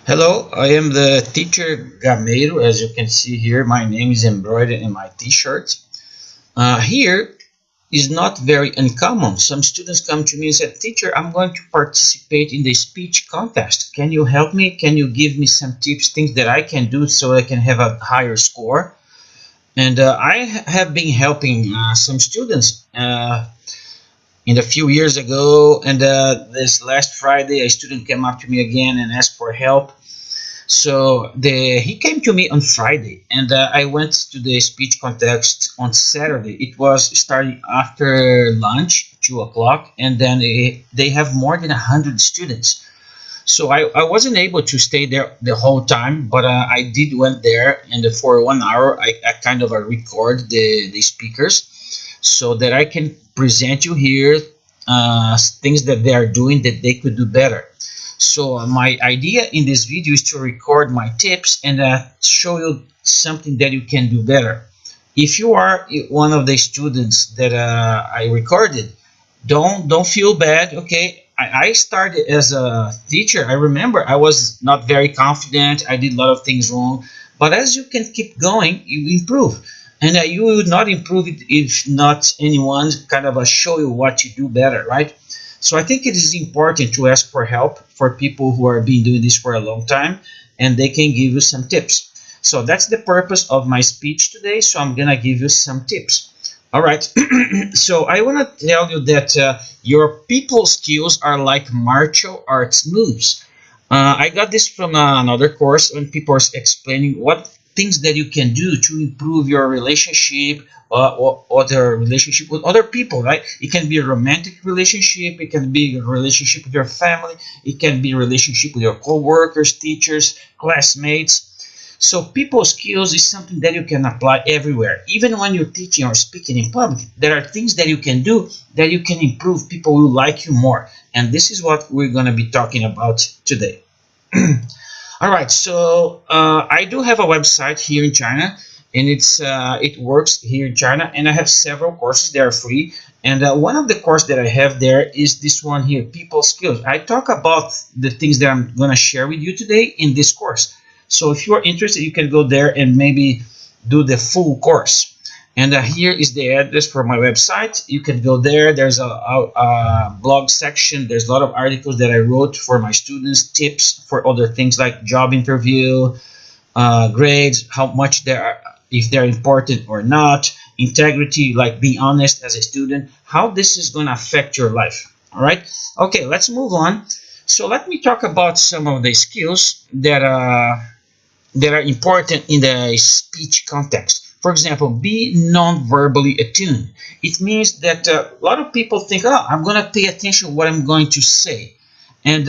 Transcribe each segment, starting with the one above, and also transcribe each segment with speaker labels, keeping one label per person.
Speaker 1: Hello, I am the teacher Gameiro. As you can see here, my name is embroidered in my t-shirt. Here is not very uncommon. Some students come to me and said, Teacher, I'm going to participate in the speech contest. Can you help me? Can you give me some tips, things that I can do so I can have a higher score? And I have been helping some students in a few years ago. And this last Friday, a student came up to me again and asked for help. So he came to me on Friday, and I went to the speech contest on Saturday. It was starting after lunch, 2 o'clock, and then they have more than 100 students. So I wasn't able to stay there the whole time, but I did went there, and for 1 hour I kind of record the speakers so that I can present you here things that they are doing that they could do better. So my idea in this video is to record my tips and show you something that you can do better. If you are one of the students that I recorded, don't feel bad. Okay, I started as a teacher. I remember I was not very confident. I did a lot of things wrong, but as you can keep going, you improve. And you will not improve it if not anyone kind of show you what to do better, right? So I think it is important to ask for help for people who are been doing this for a long time, and they can give you some tips. So that's the purpose of my speech today. So I'm gonna give you some tips. All right. So I want to tell you that your people skills are like martial arts moves. I got this from another course when people are explaining what things that you can do to improve your relationship or other relationship with other people, right? It can be a romantic relationship, it can be a relationship with your family, it can be a relationship with your co-workers, teachers, classmates. So people skills is something that you can apply everywhere. Even when you're teaching or speaking in public, there are things that you can do that you can improve. People will like you more. And this is what we're going to be talking about today. All right, so I do have a website here in China, and it works here in China, and I have several courses that are free. And one of the courses that I have there is this one here, People Skills. I talk about the things that I'm going to share with you today in this course. So if you are interested, you can go there and maybe do the full course. And here is the address for my website. You can go there. There's a blog section. There's a lot of articles that I wrote for my students, tips for other things like job interview, grades, how much they are, if they're important or not, integrity, like be honest as a student, how this is going to affect your life. All right. Okay, let's move on. So let me talk about some of the skills that are important in the speech context. For example, be non-verbally attuned. It means that a lot of people think, oh, I'm going to pay attention to what I'm going to say. And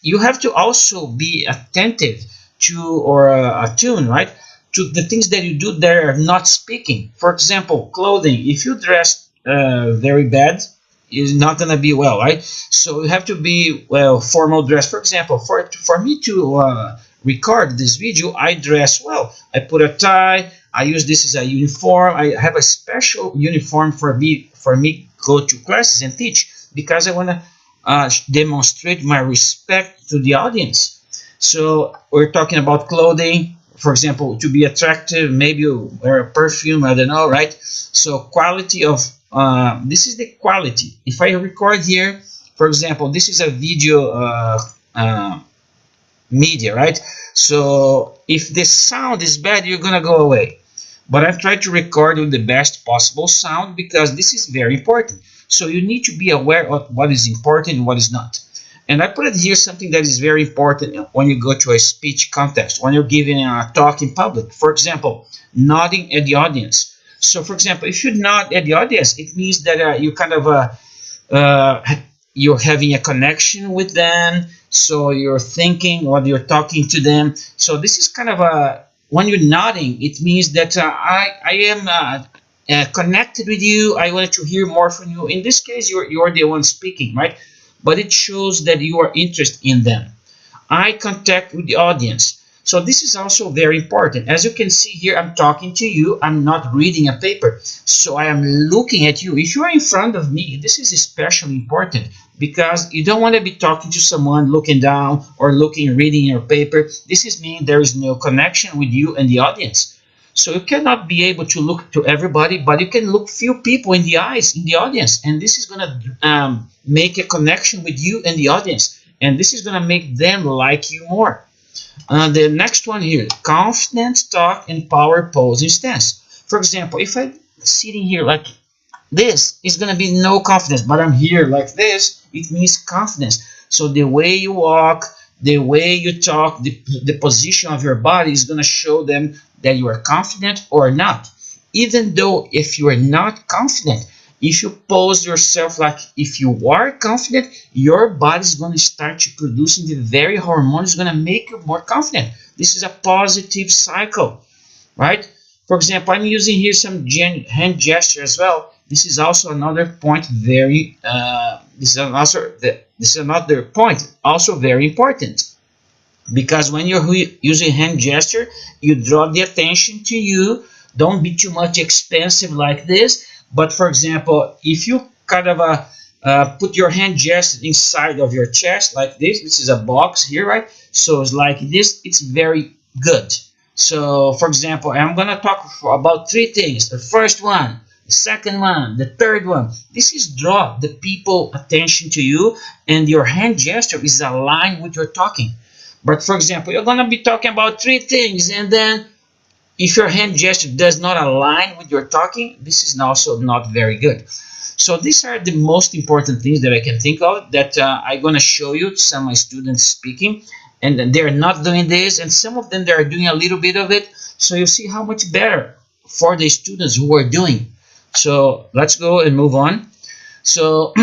Speaker 1: you have to also be attentive to or attuned, right, to the things that you do that are not speaking. For example, clothing. If you dress very bad, is not going to be well, right? So you have to be well formal dress. For example, for me to record this video, I dress well. I put a tie. I use this as a uniform. I have a special uniform for me go to classes and teach because I want to demonstrate my respect to the audience. So we're talking about clothing, for example, to be attractive. Maybe you wear a perfume. I don't know, right? So quality of this is the quality. If I record here, for example, this is a video uh, media, right? So if the sound is bad, you're gonna go away. But I've tried to record with the best possible sound because this is very important. So you need to be aware of what is important and what is not. And I put it here something that is very important when you go to a speech context, when you're giving a talk in public. For example, nodding at the audience. So, for example, if you nod at the audience, it means that you kind of uh, you're having a connection with them, so you're thinking or you're talking to them. So this is kind of a when you're nodding, it means that I am connected with you. I wanted to hear more from you. In this case, you're the one speaking, right? But it shows that you are interested in them. Eye contact with the audience. So this is also very important. As you can see here, I'm talking to you. I'm not reading a paper. So I am looking at you. If you are in front of me, this is especially important because you don't want to be talking to someone looking down or reading your paper. This is mean there is no connection with you and the audience. So you cannot be able to look to everybody, but you can look few people in the eyes in the audience, and this is gonna make a connection with you and the audience, and this is gonna make them like you more. The next one here, confident talk and power posing stance. For example, if I'm sitting here like this, it's gonna be no confidence, but I'm here like this, it means confidence. So the way you walk, the way you talk, the position of your body is gonna show them that you are confident or not. Even though if you are not confident, if you pose yourself like if you are confident, your body is going to start to producing the very hormone is going to make you more confident. This is a positive cycle, right? For example, I'm using here some hand gesture as well. This is also another point very. This is another point also very important, because when you're using hand gesture, you draw the attention to you. Don't be too much expensive like this. But for example, if you kind of put your hand gesture inside of your chest like this is a box here, right? So it's like this, it's very good. So for example, I'm gonna talk about three things. The first one, the second one, the third one. This is draw the people attention to you, and your hand gesture is aligned with your talking. But for example, you're gonna be talking about three things, and then if your hand gesture does not align with your talking, this is also not very good. So these are the most important things that I can think of that I'm going to show you some of my students speaking, and they're not doing this, and some of them they're doing a little bit of it. So you see how much better for the students who are doing. So let's go and move on. So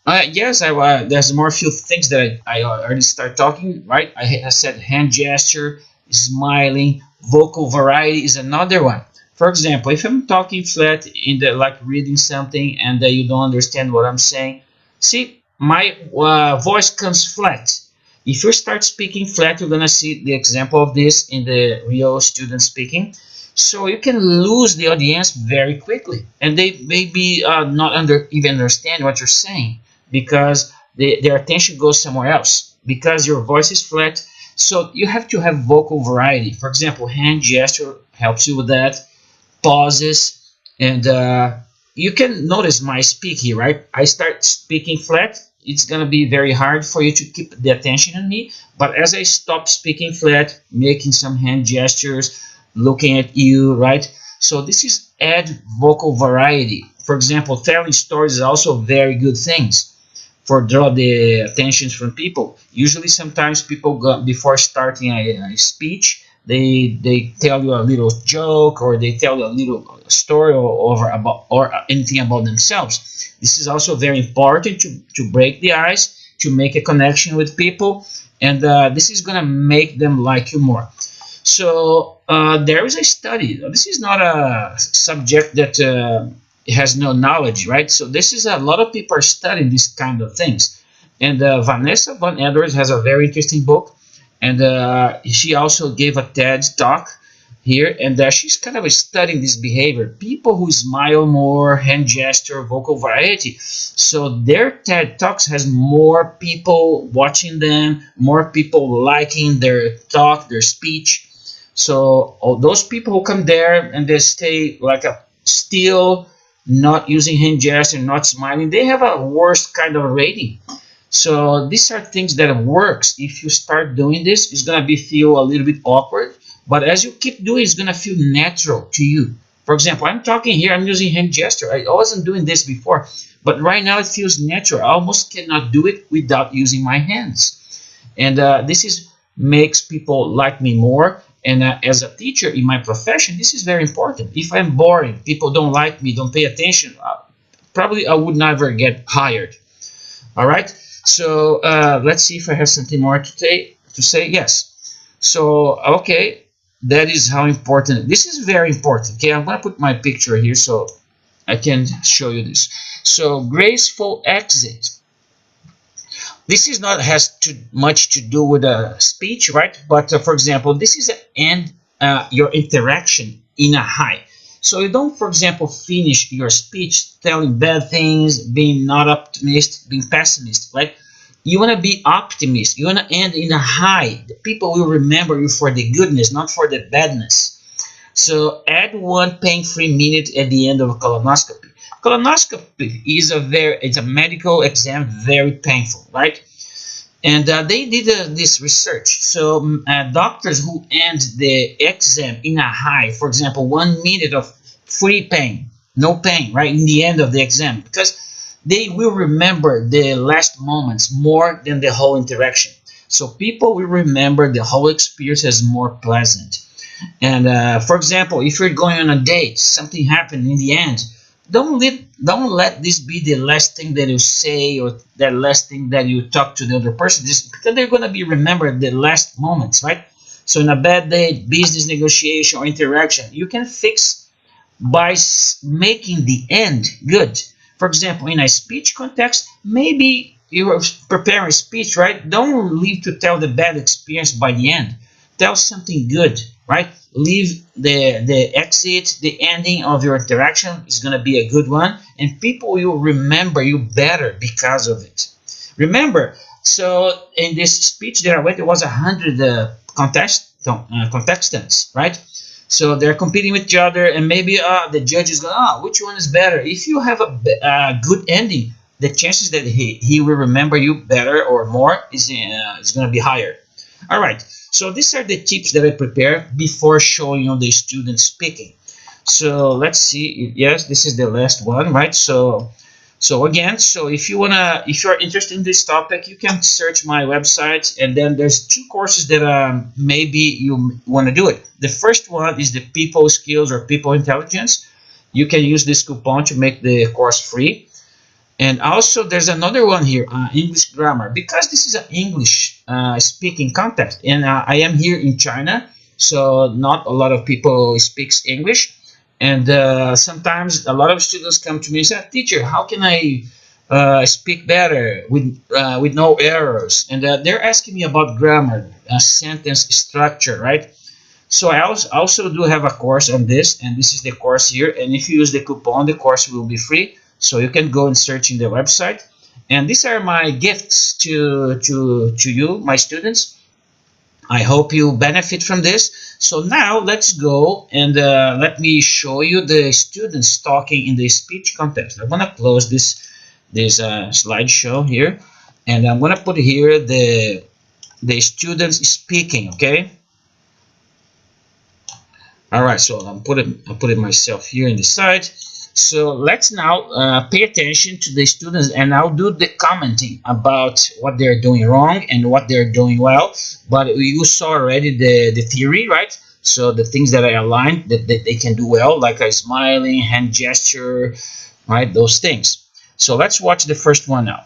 Speaker 1: yes, there's more few things that I already start talking, right? I said hand gesture, smiling, vocal variety is another one. For example, if I'm talking flat in the like reading something and you don't understand what I'm saying, see my voice comes flat. If you start speaking flat, you're gonna see the example of this in the real student speaking. So you can lose the audience very quickly, and they maybe not even understand what you're saying because their attention goes somewhere else because your voice is flat. So you have to have vocal variety. For example, hand gesture helps you with that, pauses, and you can notice my speak here, right? I start speaking flat. It's gonna be very hard for you to keep the attention on me. But as I stop speaking flat, making some hand gestures, looking at you, right? So this is add vocal variety. For example, telling stories is also very good things for draw the attention from people. Usually, sometimes people go, before starting a speech, they tell you a little joke or they tell you a little story or anything about themselves. This is also very important to break the ice, to make a connection with people, and this is gonna make them like you more. So there is a study. This is not a subject that has no knowledge, right? So this is a lot of people are studying these kind of things. And Vanessa Van Edwards has a very interesting book, and she also gave a TED talk here, and she's kind of studying this behavior. People who smile more, hand gesture, vocal variety. So their TED talks has more people watching them, more people liking their talk, their speech. So all those people who come there and they stay like a still, not using hand gesture, not smiling, they have a worse kind of rating. So these are things that works. If you start doing this, it's gonna be feel a little bit awkward, but as you keep doing, it's gonna feel natural to you. For example, I'm talking here, I'm using hand gesture. I wasn't doing this before, but right now it feels natural. I almost cannot do it without using my hands, and this is makes people like me more. And as a teacher in my profession, this is very important. If I'm boring, people don't like me, don't pay attention, probably I would never get hired. All right. So let's see if I have something more to say. Yes. So okay, that is how important. This is very important. Okay, I'm gonna put my picture here so I can show you this. So graceful exit. This is not has too much to do with a speech, right? But for example, this is end your interaction in a high. So you don't, for example, finish your speech telling bad things, being not optimist, being pessimist, right? You want to be optimist. You want to end in a high. The people will remember you for the goodness, not for the badness. So add one pain-free minute at the end of a colonoscopy. Colonoscopy is it's a medical exam, very painful, right? And they did this research. So doctors who end the exam in a high, for example, 1 minute of free pain, no pain, right, in the end of the exam, because they will remember the last moments more than the whole interaction. So people will remember the whole experience as more pleasant. And for example, if you're going on a date, something happened in the end. Don't let this be the last thing that you say or the last thing that you talk to the other person. Just because they're gonna be remembered the last moments, right? So in a bad date, business negotiation or interaction, you can fix by making the end good. For example, in a speech context, maybe you're preparing a speech, right? Don't leave to tell the bad experience by the end. Tell something good, right? Leave the exit, the ending of your interaction is going to be a good one, and people will remember you better because of it. Remember, so in this speech that I went, there was 100 contestants, right? So they're competing with each other, and maybe the judge is going, which one is better? If you have a good ending, the chances that he will remember you better or more is going to be higher. All right. So these are the tips that I prepare before showing on the student speaking. So let's see. Yes, this is the last one, right? So again, so if you're interested in this topic, you can search my website, and then there's two courses that maybe you want to do it. The first one is the people skills or people intelligence. You can use this coupon to make the course free. And also there's another one here, English grammar, because this is an English speaking context, and I am here in China, so not a lot of people speaks English. And sometimes a lot of students come to me and say, teacher, how can I speak better with no errors? And they're asking me about grammar, sentence structure, right? So I also do have a course on this, and this is the course here. And if you use the coupon, the course will be free. So you can go and search in the website. And these are my gifts to you, my students. I hope you benefit from this. So now let's go and let me show you the students talking in the speech contest. I'm gonna close this slideshow here, and I'm gonna put here the students speaking. Okay. All right, so I'm putting myself here in the side. So let's now pay attention to the students, and I'll do the commenting about what they're doing wrong and what they're doing well. But you saw already the theory, right? So the things that I aligned that they can do well, like a smiling, hand gesture, right? Those things. So let's watch the first one now.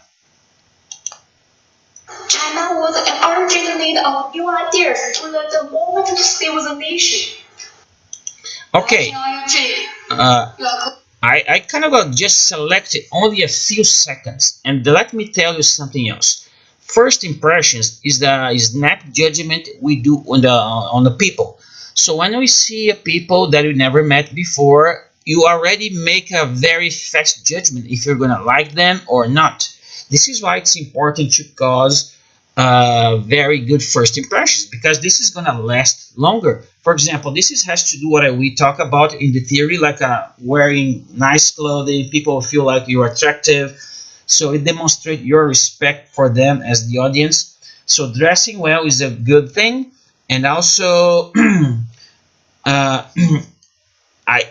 Speaker 2: China was an urgent need of new ideas to let the world see with a nation.
Speaker 1: Okay. I kind of just selected only a few seconds, and let me tell you something else. First impressions is the snap judgment we do on the people. So when we see a people that we never met before, you already make a very fast judgment if you're gonna like them or not. This is why it's important to cause very good first impressions, because this is gonna last longer. For example, has to do what we talk about in the theory, like wearing nice clothing, people feel like you're attractive, so it demonstrates your respect for them as the audience. So dressing well is a good thing, and also uh,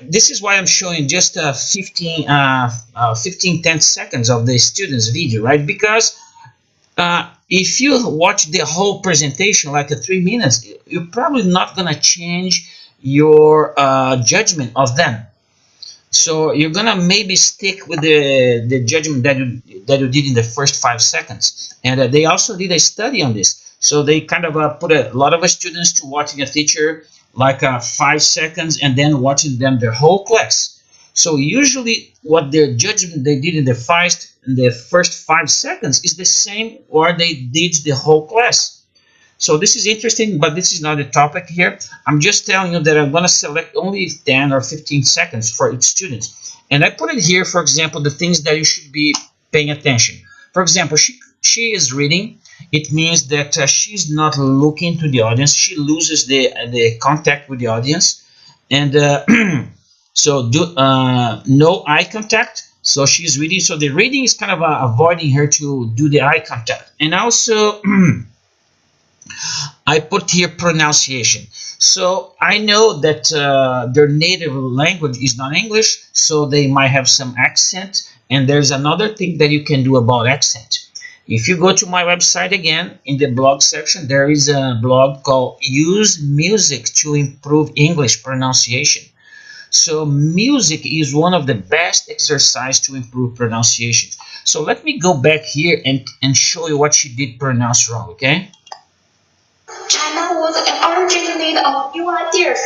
Speaker 1: this is why I'm showing just 10 seconds of the student's video, right? Because if you watch the whole presentation like 3 minutes, you're probably not gonna change your judgment of them. So you're gonna maybe stick with the judgment that you did in the first 5 seconds. And they also did a study on this. So they kind of put a lot of students to watching a teacher like 5 seconds and then watching them their whole class. So usually what their judgment they did in the in the first 5 seconds is the same what they did the whole class. So this is interesting, but this is not the topic here. I'm just telling you that I'm going to select only 10 or 15 seconds for each student. And I put it here, for example, the things that you should be paying attention. For example, she is reading. It means that she's not looking to the audience. She loses the contact with the audience. And so no eye contact. So she's reading. So the reading is kind of avoiding her to do the eye contact. And also I put here pronunciation. So I know that their native language is not English, so they might have some accent. And there's another thing that you can do about accent. If you go to my website again, in the blog section, there is a blog called Use Music to Improve English Pronunciation. So music is one of the best exercise to improve pronunciation. So let me go back here and show you what she did pronounce wrong, okay?
Speaker 2: China was an urgent need of new ideas.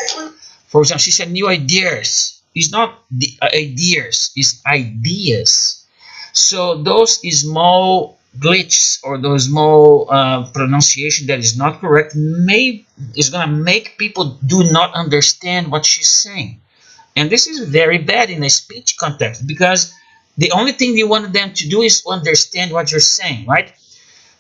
Speaker 1: For example, she said new ideas. It's not the ideas, it's ideas. So those small glitches or those small pronunciation that is not correct is going to make people do not understand what she's saying. And this is very bad in a speech context because the only thing you want them to do is understand what you're saying, right?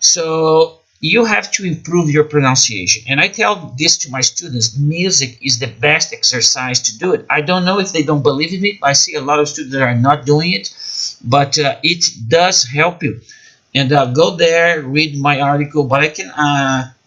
Speaker 1: So you have to improve your pronunciation. And I tell this to my students, music is the best exercise to do it. I don't know if they don't believe in it. I see a lot of students that are not doing it, but it does help you. And go there, read my article, but I can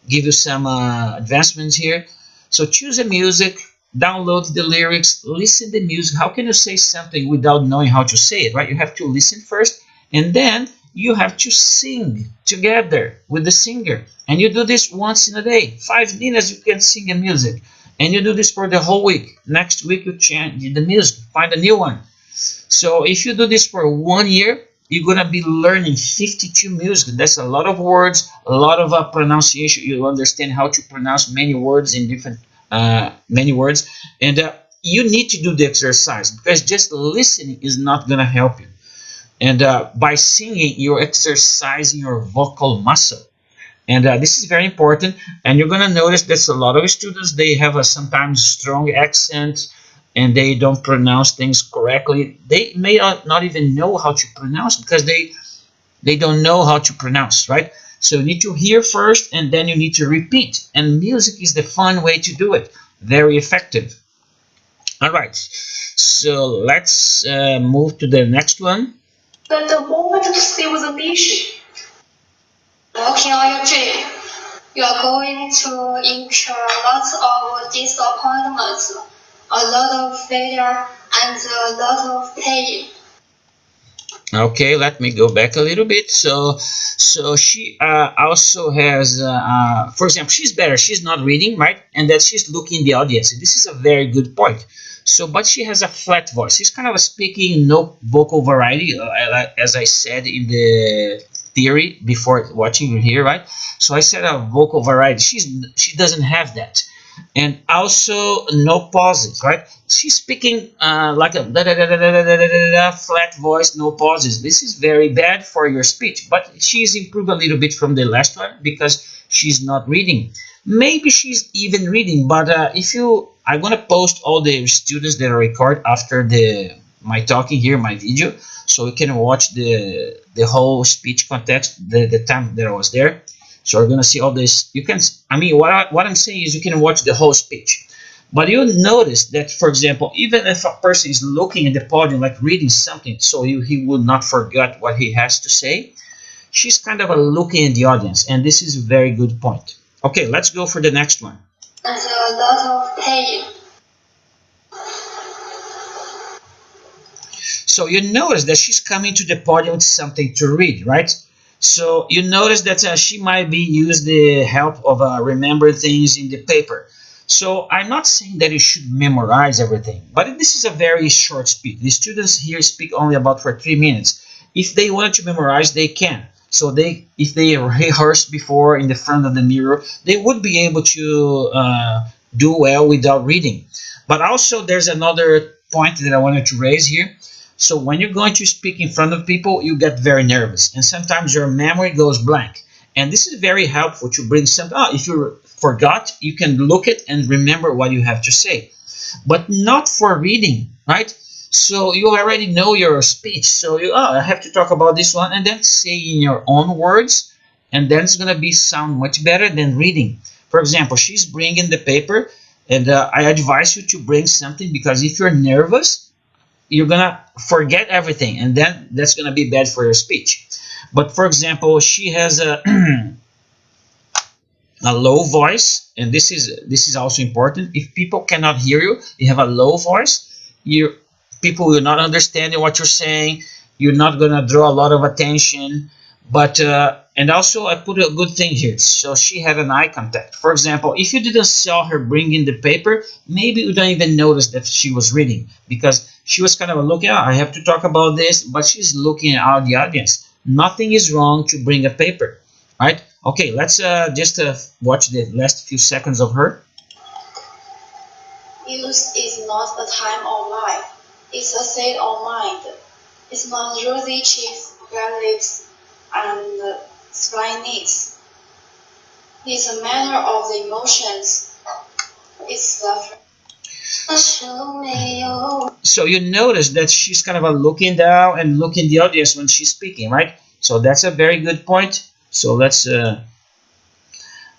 Speaker 1: give you some advancements here. So choose a music, download the lyrics, listen to the music. How can you say something without knowing how to say it, right? You have to listen first, and then you have to sing together with the singer. And you do this once in a day. 5 minutes you can sing a music. And you do this for the whole week. Next week you change the music, find a new one. So if you do this for 1 year, you're going to be learning 52 music. That's a lot of words, a lot of pronunciation. You understand how to pronounce many words in different many words. And you need to do the exercise because just listening is not going to help you. And by singing, you're exercising your vocal muscle. And this is very important. And you're going to notice that a lot of students, they have a sometimes strong accent and they don't pronounce things correctly. They may not even know how to pronounce because they don't know how to pronounce, right? So you need to hear first and then you need to repeat. And music is the fun way to do it. Very effective. All right. So let's move to the next one.
Speaker 2: But the moment to save the nation.
Speaker 3: Working on your dream, you are going to incur lots of disappointments, a lot of failure, and a lot of pain.
Speaker 1: Okay, let me go back a little bit. So she also has, for example, she's better. She's not reading, right? And that she's looking in the audience. This is a very good point. So, but she has a flat voice. She's kind of speaking no vocal variety, as I said in the theory before watching you here, right? So I said a vocal variety. She doesn't have that, and also no pauses, right? She's speaking like a flat voice, no pauses. This is very bad for your speech, but she's improved a little bit from the last one because she's not reading. Maybe she's even reading, but I'm gonna post all the students that are recorded after my talking here, my video, so you can watch the whole speech context, the time that I was there. So we're gonna see all this. You can, I mean, what I'm saying is you can watch the whole speech. But you'll notice that, for example, even if a person is looking at the podium, like reading something, so he will not forget what he has to say, she's kind of looking at the audience, and this is a very good point. Okay, let's go for the next one.
Speaker 3: And a lot of pain.
Speaker 1: So you notice that she's coming to the podium with something to read, right? So you notice that she might be use the help of remember things in the paper. So I'm not saying that you should memorize everything, but this is a very short speech. The students here speak only about for 3 minutes. If they want to memorize, they can. So if they rehearse before in the front of the mirror, they would be able to do well without reading. But also there's another point that I wanted to raise here. So when you're going to speak in front of people, you get very nervous, and sometimes your memory goes blank. And this is very helpful to bring something. If you forgot, you can look it and remember what you have to say, but not for reading, right? So you already know your speech. So I have to talk about this one, and then say in your own words, and then it's gonna be sound much better than reading. For example, she's bringing the paper, and I advise you to bring something, because if you're nervous, you're gonna forget everything, and then that's gonna be bad for your speech. But for example, she has a a low voice, and this is also important. If people cannot hear you, you have a low voice, people will not understand what you're saying. You're not gonna draw a lot of attention. But and also I put a good thing here. So she had an eye contact. For example, if you didn't saw her bringing the paper, maybe you don't even notice that she was reading, because she was kind of looking, I have to talk about this, but she's looking at the audience. Nothing is wrong to bring a paper, right? Okay, let's just watch the last few seconds of her.
Speaker 3: Youth is not a time of life. It's a state of mind. It's not rosy cheeks, red lips, and sky needs. It's a matter of the emotions. It's the So you notice that she's kind of looking down and looking the audience when she's speaking, right? So that's a very good point. So let's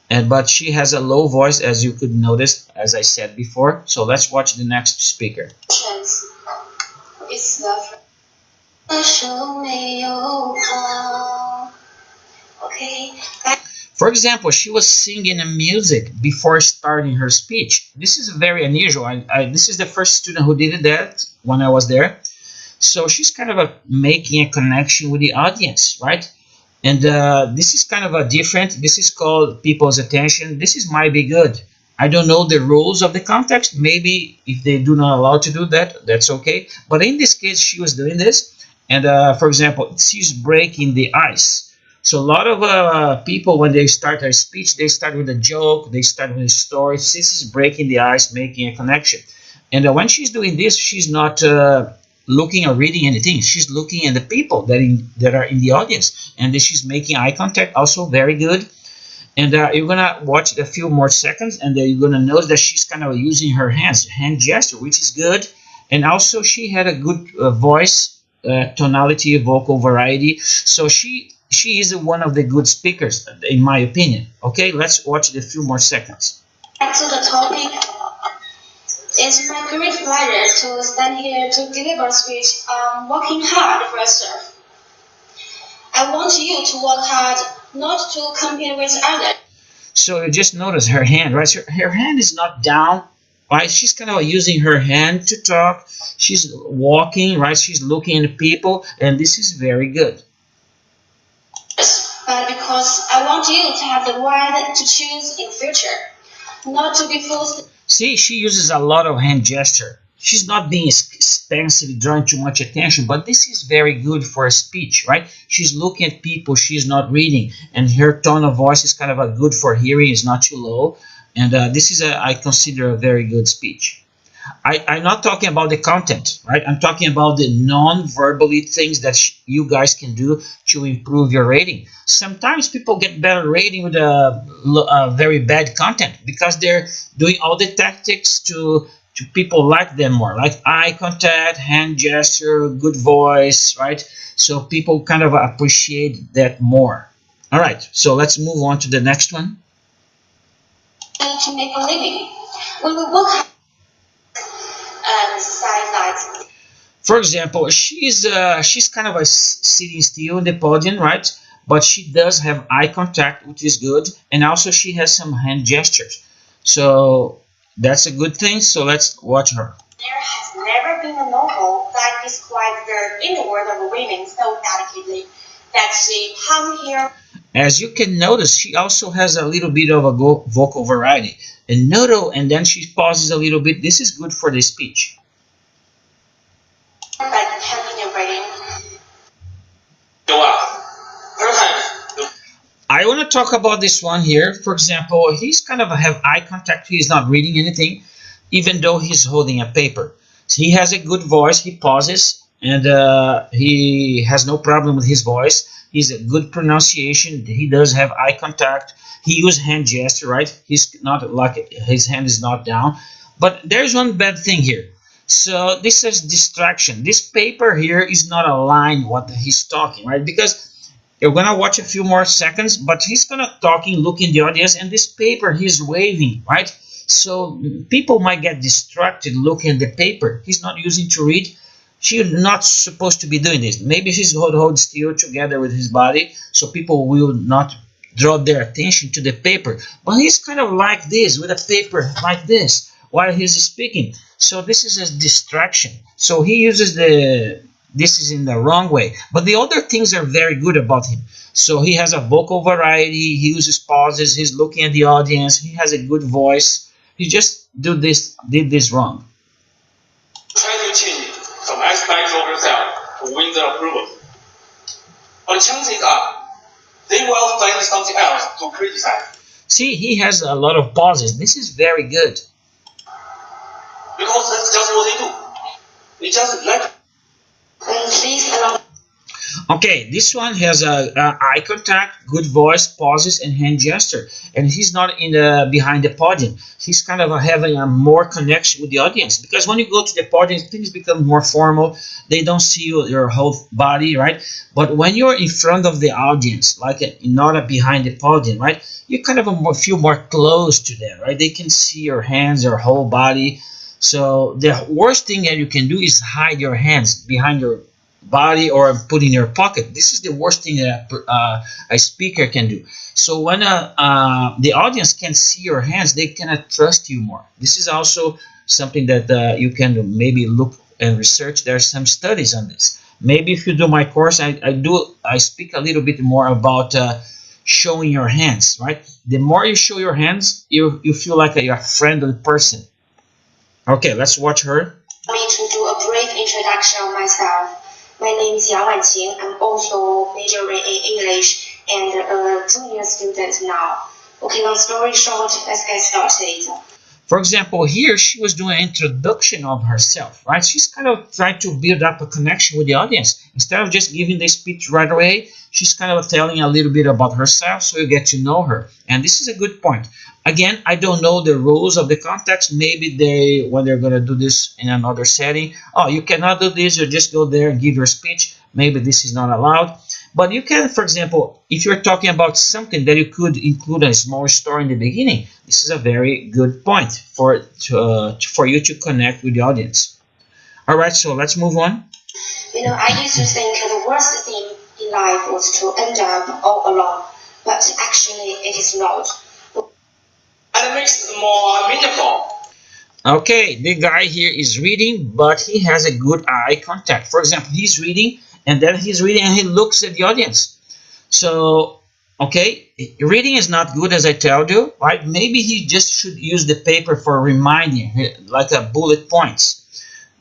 Speaker 3: but she has a low voice, as you could notice, as I said before. So let's watch the next speaker. It's the Okay.
Speaker 1: For example, she was singing a music before starting her speech. This is very unusual. This is the first student who did that when I was there. So she's kind of making a connection with the audience, right? And this is kind of different. This is called people's attention. This might be good. I don't know the rules of the context. Maybe if they do not allow to do that, that's okay. But in this case, she was doing this. And for example, she's breaking the ice. So a lot of people, when they start their speech, they start with a joke, they start with a story. This is breaking the ice, making a connection. And when she's doing this, she's not looking or reading anything. She's looking at the people that are in the audience, and she's making eye contact, also very good. And you're gonna watch a few more seconds, and you're gonna notice that she's kind of using her hands, hand gesture, which is good. And also she had a good voice tonality, vocal variety. So she is one of the good speakers, in my opinion. Okay, let's watch a few more seconds.
Speaker 3: Back to the topic. It's my great pleasure to stand here to deliver a speech on working hard for yourself. I want you to work hard, not to compete with others.
Speaker 1: So you just notice her hand, right? Her hand is not down, right? She's kind of using her hand to talk. She's walking, right? She's looking at people, and this is very good.
Speaker 3: But because I want you to have the right to choose in future, not to be forced.
Speaker 1: See, she uses a lot of hand gesture. She's not being expensive, drawing too much attention, but this is very good for a speech, right? She's looking at people, she's not reading, and her tone of voice is kind of good for hearing, it's not too low. And this is, I consider, a very good speech. I'm not talking about the content, right? I'm talking about the non-verbally things that you guys can do to improve your rating. Sometimes people get better rating with a very bad content because they're doing all the tactics to people like them more, like eye contact, hand gesture, good voice, right? So people kind of appreciate that more. All right, so let's move on to the next one.
Speaker 3: To make a living, when we work and side.
Speaker 1: For example, she's kind of sitting still in the podium, right? But she does have eye contact, which is good, and also she has some hand gestures. So that's a good thing. So let's watch her.
Speaker 3: There has never been a novel that describes the inner world of women so adequately that she hung here.
Speaker 1: As you can notice, she also has a little bit of a vocal variety. And noto, and then she pauses a little bit. This is good for the speech. I want to talk about this one here. For example, he's kind of have eye contact. He's not reading anything, even though he's holding a paper. So he has a good voice. He pauses, and he has no problem with his voice. He's a good pronunciation. He does have eye contact. He uses hand gesture, right? He's not like his hand is not down. But there's one bad thing here. So this is distraction. This paper here is not aligned what he's talking, right? Because you're gonna watch a few more seconds, but he's gonna talking, look in the audience, and this paper he's waving, right? So people might get distracted looking at the paper. He's not using to read. She's not supposed to be doing this. Maybe she's hold still together with his body, so people will not draw their attention to the paper. But he's kind of like this, with a paper like this, while he's speaking. So this is a distraction. So he uses this is in the wrong way. But the other things are very good about him. So he has a vocal variety. He uses pauses. He's looking at the audience. He has a good voice. He just did this wrong.
Speaker 4: Try to change some aspects of yourself to win the approval. But chances are, they will find something else to criticize.
Speaker 1: See, he has a lot of pauses. This is very good.
Speaker 4: Because that's just what they do. They just like.
Speaker 3: Please allow.
Speaker 1: Okay, this one has a eye contact, good voice, pauses, and hand gesture, and he's not in the behind the podium. He's kind of having a more connection with the audience, because when you go to the podium, things become more formal. They don't see your whole body, right? But when you're in front of the audience, like not behind the podium, right? You kind of feel more close to them, right? They can see your hands, your whole body. So the worst thing that you can do is hide your hands behind your body or put in your pocket. This is the worst thing that a speaker can do. So when the audience can see your hands, they cannot trust you more. This is also something that you can maybe look and research. There are some studies on this. Maybe if you do my course, I speak a little bit more about showing your hands, right? The more you show your hands, you feel like you're a friendly person. Okay, let's watch her.
Speaker 2: Me to do a brief introduction of myself. My name is Yang Wanqing. I'm also majoring in English and a junior student now. Okay, long story short, let's get started.
Speaker 1: For example, here she was doing an introduction of herself, right? She's kind of trying to build up a connection with the audience. Instead of just giving the speech right away, she's kind of telling a little bit about herself so you get to know her. And this is a good point. Again, I don't know the rules of the context. Maybe when they're going to do this in another setting, oh, you cannot do this, you just go there and give your speech. Maybe this is not allowed. But you can, for example, if you're talking about something that you could include a small story in the beginning, this is a very good point for you to connect with the audience. All right, so let's move on.
Speaker 2: I used to think the worst thing in life was to end up all alone, but actually it is not.
Speaker 4: And it makes it more meaningful.
Speaker 1: Okay, the guy here is reading, but he has a good eye contact. For example, he's reading, and then he's reading and he looks at the audience. So, okay, reading is not good, as I told you, right? Maybe he just should use the paper for reminding, like a bullet points.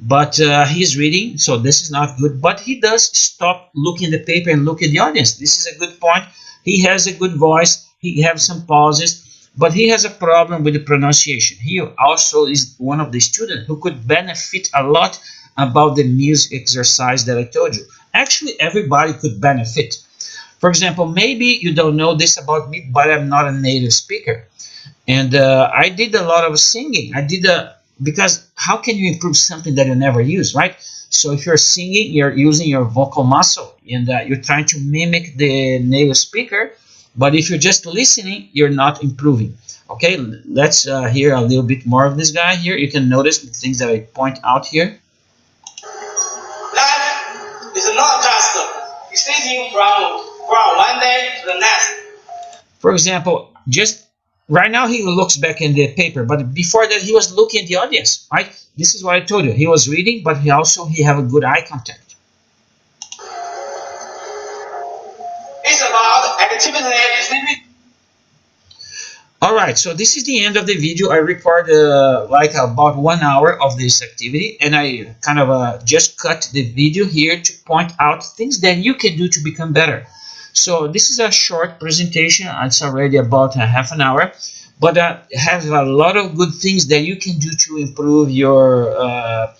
Speaker 1: But he's reading, so this is not good. But he does stop looking at the paper and look at the audience. This is a good point. He has a good voice. He has some pauses. But he has a problem with the pronunciation. He also is one of the students who could benefit a lot about the music exercise that I told you. Actually, everybody could benefit. For example, maybe you don't know this about me, but I'm not a native speaker. And I did a lot of singing. Because how can you improve something that you never use, right? So if you're singing, you're using your vocal muscle, and you're trying to mimic the native speaker. But if you're just listening, you're not improving. Okay, let's hear a little bit more of this guy here. You can notice the things that I point out here.
Speaker 4: Life is not just escaping from one day to the next.
Speaker 1: For example, just right now he looks back in the paper, but before that he was looking at the audience, right? This is what I told you. He was reading, but he have a good eye contact.
Speaker 4: It's about activity.
Speaker 1: Alright, so this is the end of the video. I record like about 1 hour of this activity, and I kind of just cut the video here to point out things that you can do to become better. So this is a short presentation. It's already about a half an hour, but has a lot of good things that you can do to improve your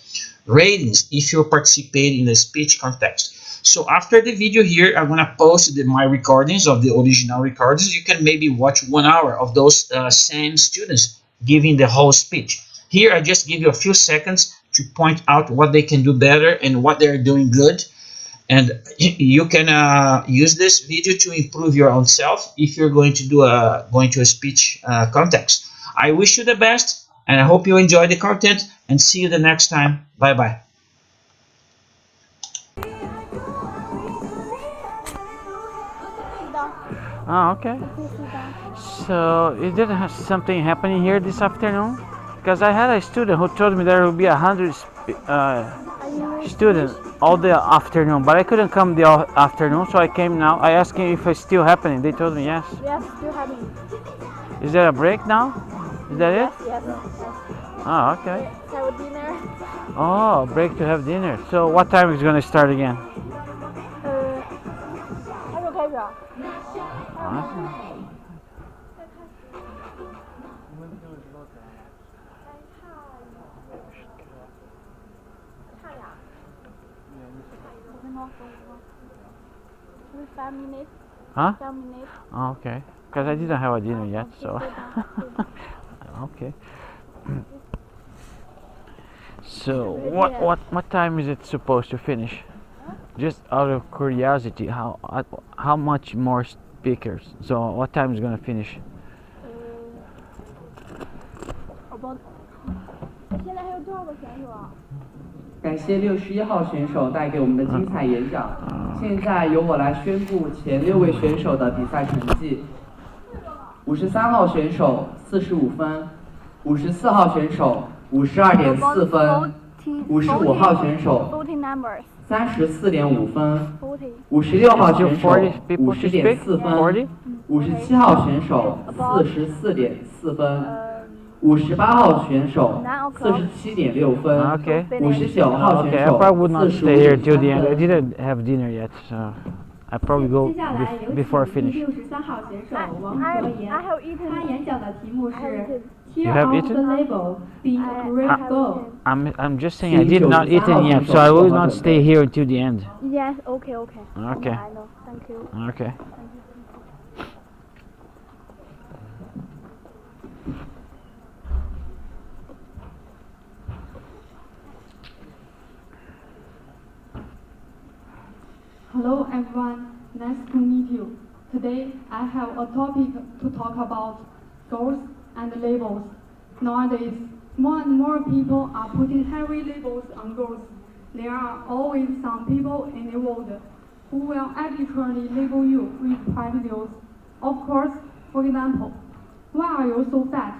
Speaker 1: ratings if you participate in the speech contest. So after the video here, I'm gonna post my recordings of the original recordings. You can maybe watch 1 hour of those same students giving the whole speech. Here, I just give you a few seconds to point out what they can do better and what they're doing good. And you can use this video to improve your own self if you're going to do a speech contest. I wish you the best, and I hope you enjoy the content, and see you the next time. Bye bye.
Speaker 5: Oh, okay. So is there something happening here this afternoon? Because I had a student who told me there will be 100 students all the afternoon, but I couldn't come the afternoon, so I came now. I asked him if it's still happening. They told me yes.
Speaker 6: Yes, still happening.
Speaker 5: Is there a break now? Is that it?
Speaker 6: Yes.
Speaker 5: Oh, okay.
Speaker 6: Have dinner.
Speaker 5: Oh, break to have dinner. So what time is going to start again?
Speaker 6: 还没有开始啊？ 5 minutes.
Speaker 5: Huh?
Speaker 6: 5 minutes.
Speaker 5: Oh, okay. Because I didn't have a dinner yet, so. Okay. So what time is it supposed to finish? Just out of curiosity, how much more speakers? So what time is gonna finish?
Speaker 6: About 现在还有多少个选手啊？
Speaker 7: 感谢61号选手带给我们的精彩演讲。现在由我来宣布前6位选手的比赛成绩。53号选手45分，54号选手52.4分，55号选手34.5分，56号选手50.4分，57号选手44.4分。58号选手47.6分，59号选手
Speaker 5: Okay, I probably would not stay here till the end. I
Speaker 7: 45.3分。
Speaker 5: didn't have dinner yet, so I probably go
Speaker 8: 接下来有
Speaker 5: before I
Speaker 8: 请
Speaker 5: finish.
Speaker 8: 第63号选手王哲言，
Speaker 6: I have eaten.
Speaker 8: 他演讲的题目是
Speaker 5: You
Speaker 8: Tear
Speaker 5: have
Speaker 8: off
Speaker 5: eaten?
Speaker 8: the label, be a great girl。
Speaker 5: I'm just saying I did not eat it yet, so I will not stay here until the end.
Speaker 6: Yes, okay.
Speaker 5: Okay.
Speaker 6: I know. Thank you.
Speaker 5: Okay.
Speaker 8: Hello everyone, nice to meet you. Today I have a topic to talk about girls and labels. Nowadays, more and more people are putting heavy labels on girls. There are always some people in the world who will arbitrarily label you with prejudice. Of course, for example, why are you so fat?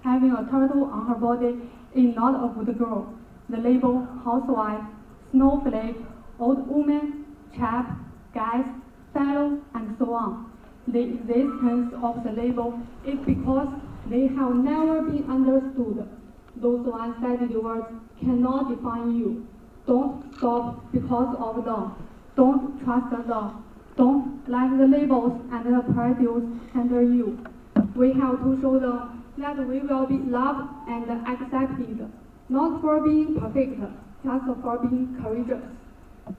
Speaker 8: Having a turtle on her body is not a good girl. The label housewife, snowflake, old woman, chap, guys, fellow, and so on. The existence of the label is because they have never been understood. Those one-sided words cannot define you. Don't stop because of them. Don't trust them. Don't let the labels and the prejudice hinder you. We have to show them that we will be loved and accepted, not for being perfect, just for being courageous.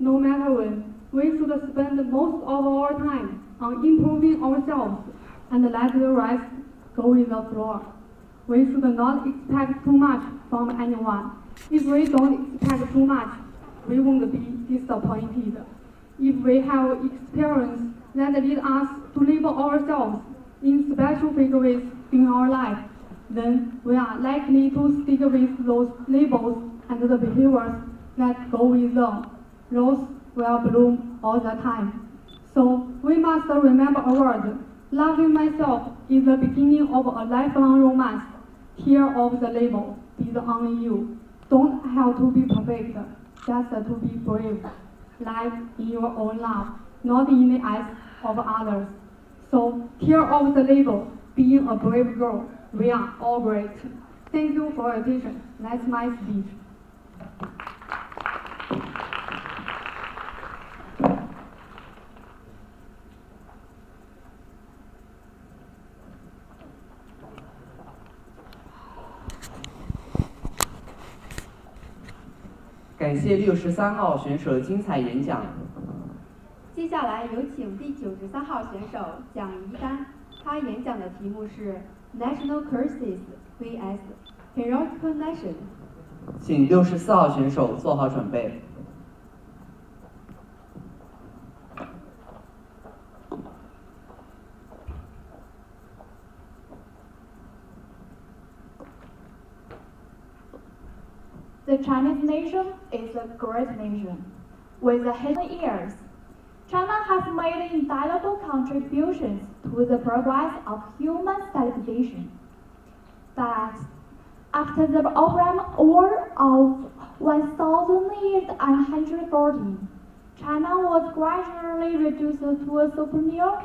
Speaker 8: No matter when, we should spend most of our time on improving ourselves and let the rest go with the flow. We should not expect too much from anyone. If we don't expect too much, we won't be disappointed. If we have experience that lead us to label ourselves in specific ways in our life, then we are likely to stick with those labels and the behaviors that go with them. Rose will bloom all the time. So we must remember a word. Loving myself is the beginning of a lifelong romance. Tear off the label, be only you. Don't have to be perfect, just to be brave. Live in your own love, not in the eyes of others. So tear off the label, being a brave girl. We are all great. Thank you for your attention. That's my speech.
Speaker 7: 感谢63号选手的精彩演讲。
Speaker 8: 接下来有请第93号选手蒋怡丹，他演讲的题目是 National Curses vs Hierarchical Nation。
Speaker 7: 请64号选手做好准备。
Speaker 6: The Chinese nation is a great nation. With the history years, China has made indelible contributions to the progress of human civilization. But after the Opium War of 1840, China was gradually reduced to a superior,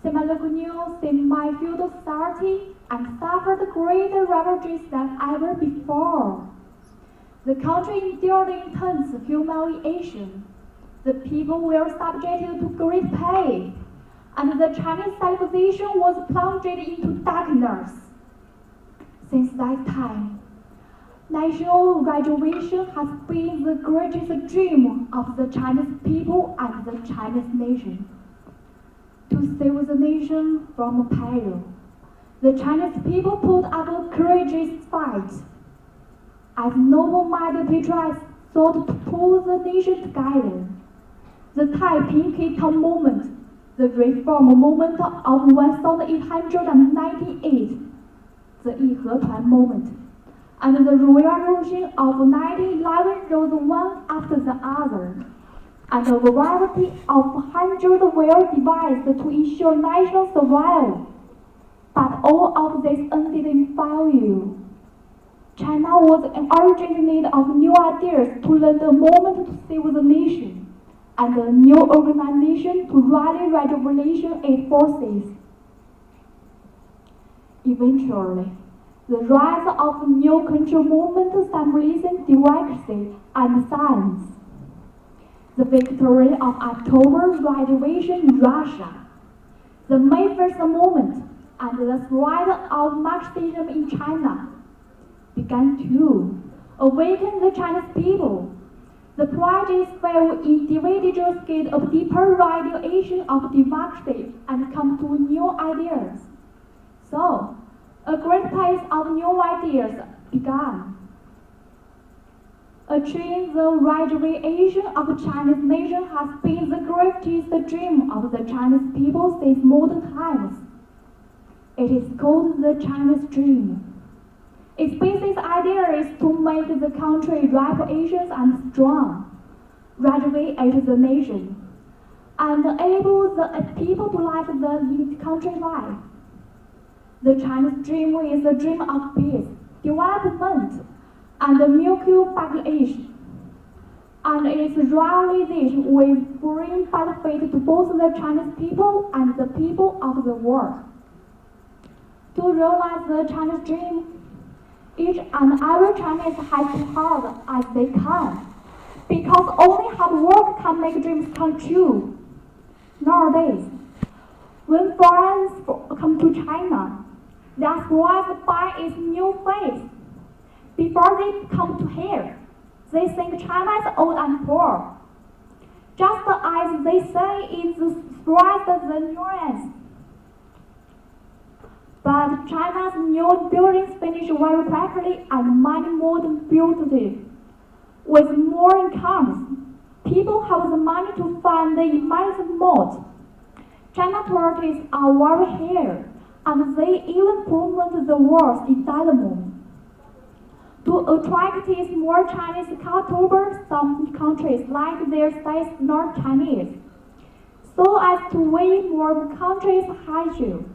Speaker 6: semi-colonial, semi-feudal society and suffered greater ravages than ever before. The country endured intense humiliation. The people were subjected to great pain, and the Chinese civilization was plunged into darkness. Since that time, national graduation has been the greatest dream of the Chinese people and the Chinese nation. To save the nation from peril, the Chinese people put up a courageous fight. As noble-minded patriots sought to pull the nation together, the Taiping Kettong movement, the reform movement of 1898, the Yihe-Tuan movement, and the revolution of 1911 rose one after the other, and a variety of hundreds were devised to ensure national survival. But all of this ended in failure. China was in urgent need of new ideas to learn a moment to save the nation, and a new organization to rally revolution its forces. Eventually, the rise of new control movement symbolizing democracy and science. The victory of October Revolution in Russia, the May 1st movement, and the spread of Marxism in China began to awaken the Chinese people. The projects where individuals get a deeper realization of democracy and come to new ideas. So, a great pace of new ideas began. Achieving the realization of the Chinese nation has been the greatest dream of the Chinese people since modern times. It is called the Chinese dream. Its basic idea is to make the country reputation and strong, graduate the nation, and enable the people to live the country life. The Chinese dream is a dream of peace, development, and mutual population. And its realization will bring benefit to both the Chinese people and the people of the world. To realize the Chinese dream, each and every Chinese has to hard as they can, because only hard work can make dreams come true. Nowadays, when foreigners come to China, they are surprised by its new face. Before they come to here, they think China is old and poor. Just as they say it's surprised the nuance. But China's new buildings finish very quickly and many modern beauty. With more incomes, people have the money to fund the immense moat. China tourists are very here, and they even promote the world's development. To attract more Chinese customers, some countries like their states not Chinese, so as to win more countries' hardship.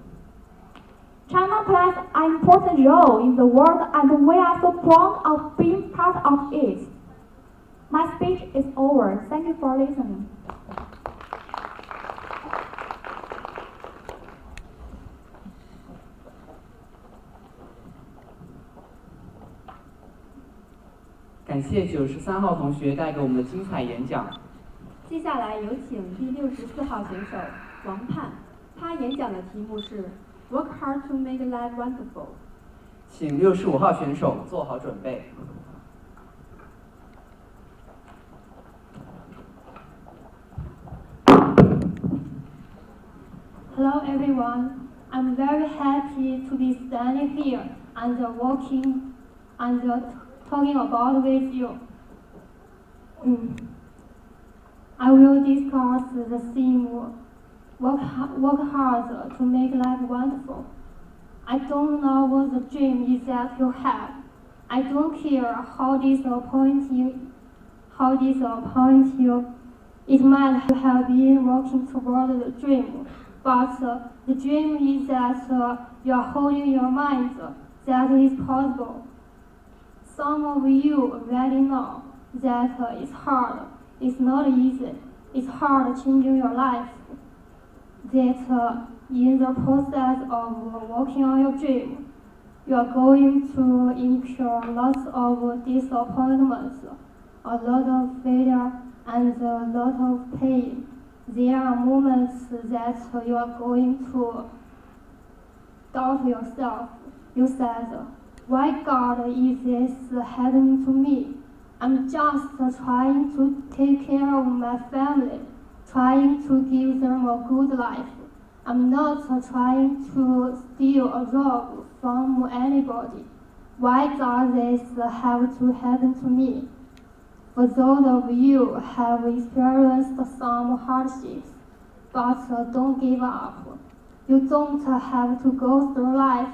Speaker 6: China plays an important role in the world, and we are so proud of being part of it. My speech is over. Thank you for listening.
Speaker 7: 感谢93号同学带给我们的精彩演讲。
Speaker 8: 接下来有请第64号选手王盼，他演讲的题目是 Work hard to make life wonderful。
Speaker 7: 请65号选手做好准备。
Speaker 8: Hello everyone. I'm very happy to be standing here and walking and talking about with you. I will discuss the theme work hard to make life wonderful. I don't know what the dream is that you have. I don't care how disappointing it might have been working toward the dream, but the dream is that you are holding your mind that is possible. Some of you already know that it's hard, it's not easy, it's hard changing your life. That in the process of working on your dream, you are going to incur lots of disappointments, a lot of failure, and a lot of pain. There are moments that you are going to doubt yourself. You said, why God is this happening to me? I'm just trying to take care of my family, trying to give them a good life. I'm not trying to steal a job from anybody. Why does this have to happen to me? For those of you who have experienced some hardships, but don't give up. You don't have to go through life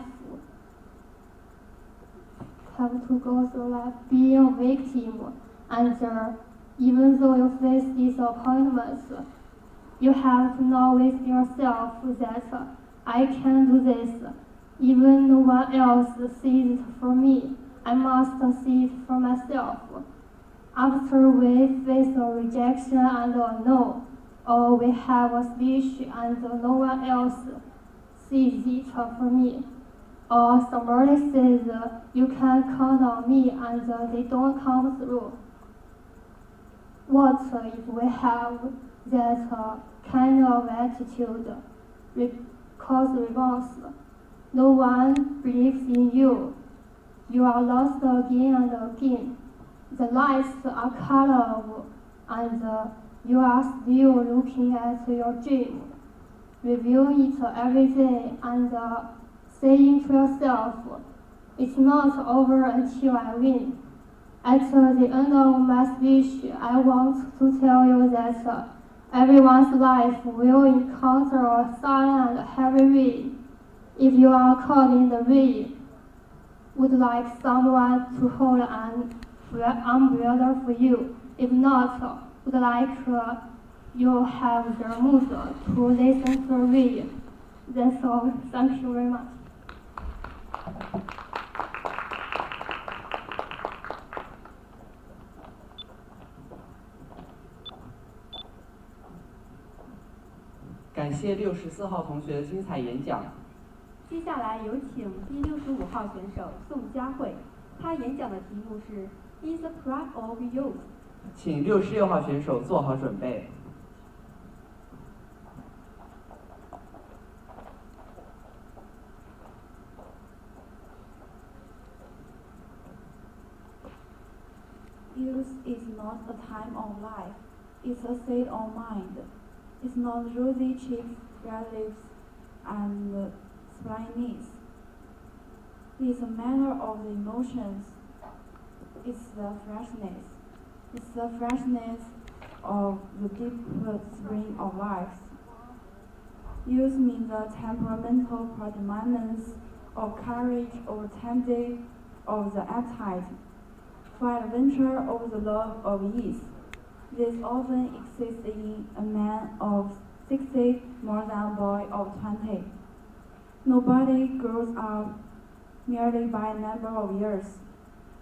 Speaker 8: being a victim, and even though you face disappointments, you have to know with yourself that I can do this. Even no one else sees it for me, I must see it for myself. After we face a rejection and a no, or we have a speech and no one else sees it for me, or somebody says you can count on me and they don't come through. What if we have that kind of attitude? Cause response. No one believes in you. You are lost again and again. The lights are cut off, and you are still looking at your dream. Review it every day and saying to yourself, it's not over until I win. At the end of my speech, I want to tell you that everyone's life will encounter a silent and heavy rain. If you are caught in the rain, would like someone to hold an umbrella for you. If not, would like you have the mood to listen to rain. That's all. Thank you very much.
Speaker 7: 感谢64号同学的精彩演讲。
Speaker 9: 接下来有请第65号选手宋佳慧，她演讲的题目是 "In the Pride of Youth"。
Speaker 7: 请66号选手做好准备。
Speaker 6: Youth is not a time of life, it's a state of mind. It's not rosy cheeks, red lips, and splendidness. It's a matter of the emotions. It's the freshness. It's the freshness of the deep spring of life. Youth means the temperamental predominance of courage over timidity, of the appetite for adventure, over the love of ease. This often exists in a man of 60 more than a boy of 20. Nobody grows up merely by a number of years.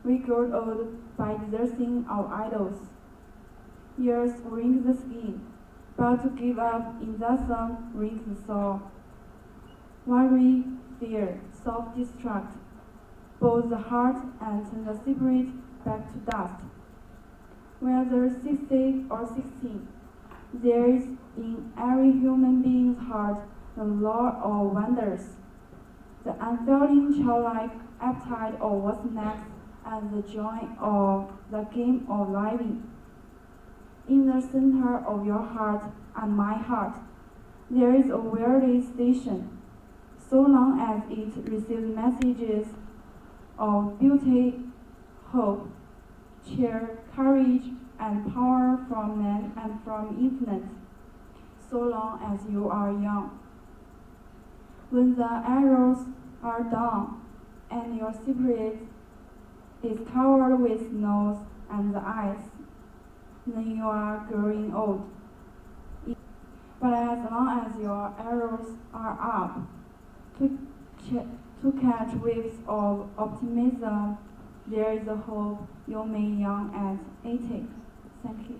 Speaker 6: We grow old by deserting our idols. Years wring the skin, but to give up in that sun wrings the soul. Worry, fear, self-destruct, both the heart and the spirit back to dust. Whether 60 or 16, there is in every human being's heart the law of wonders, the unfailing childlike appetite of what's next, and the joy of the game of living. In the center of your heart and my heart, There is a wireless station. So long as it receives messages of beauty, hope, cheer, courage, and power from man and from infinite, so long as you are young. When the arrows are done and your spirit is covered with nose and the eyes, then you are growing old. But as long as your arrows are up, to catch waves of optimism, there is a hope you may young at 80. Thank you.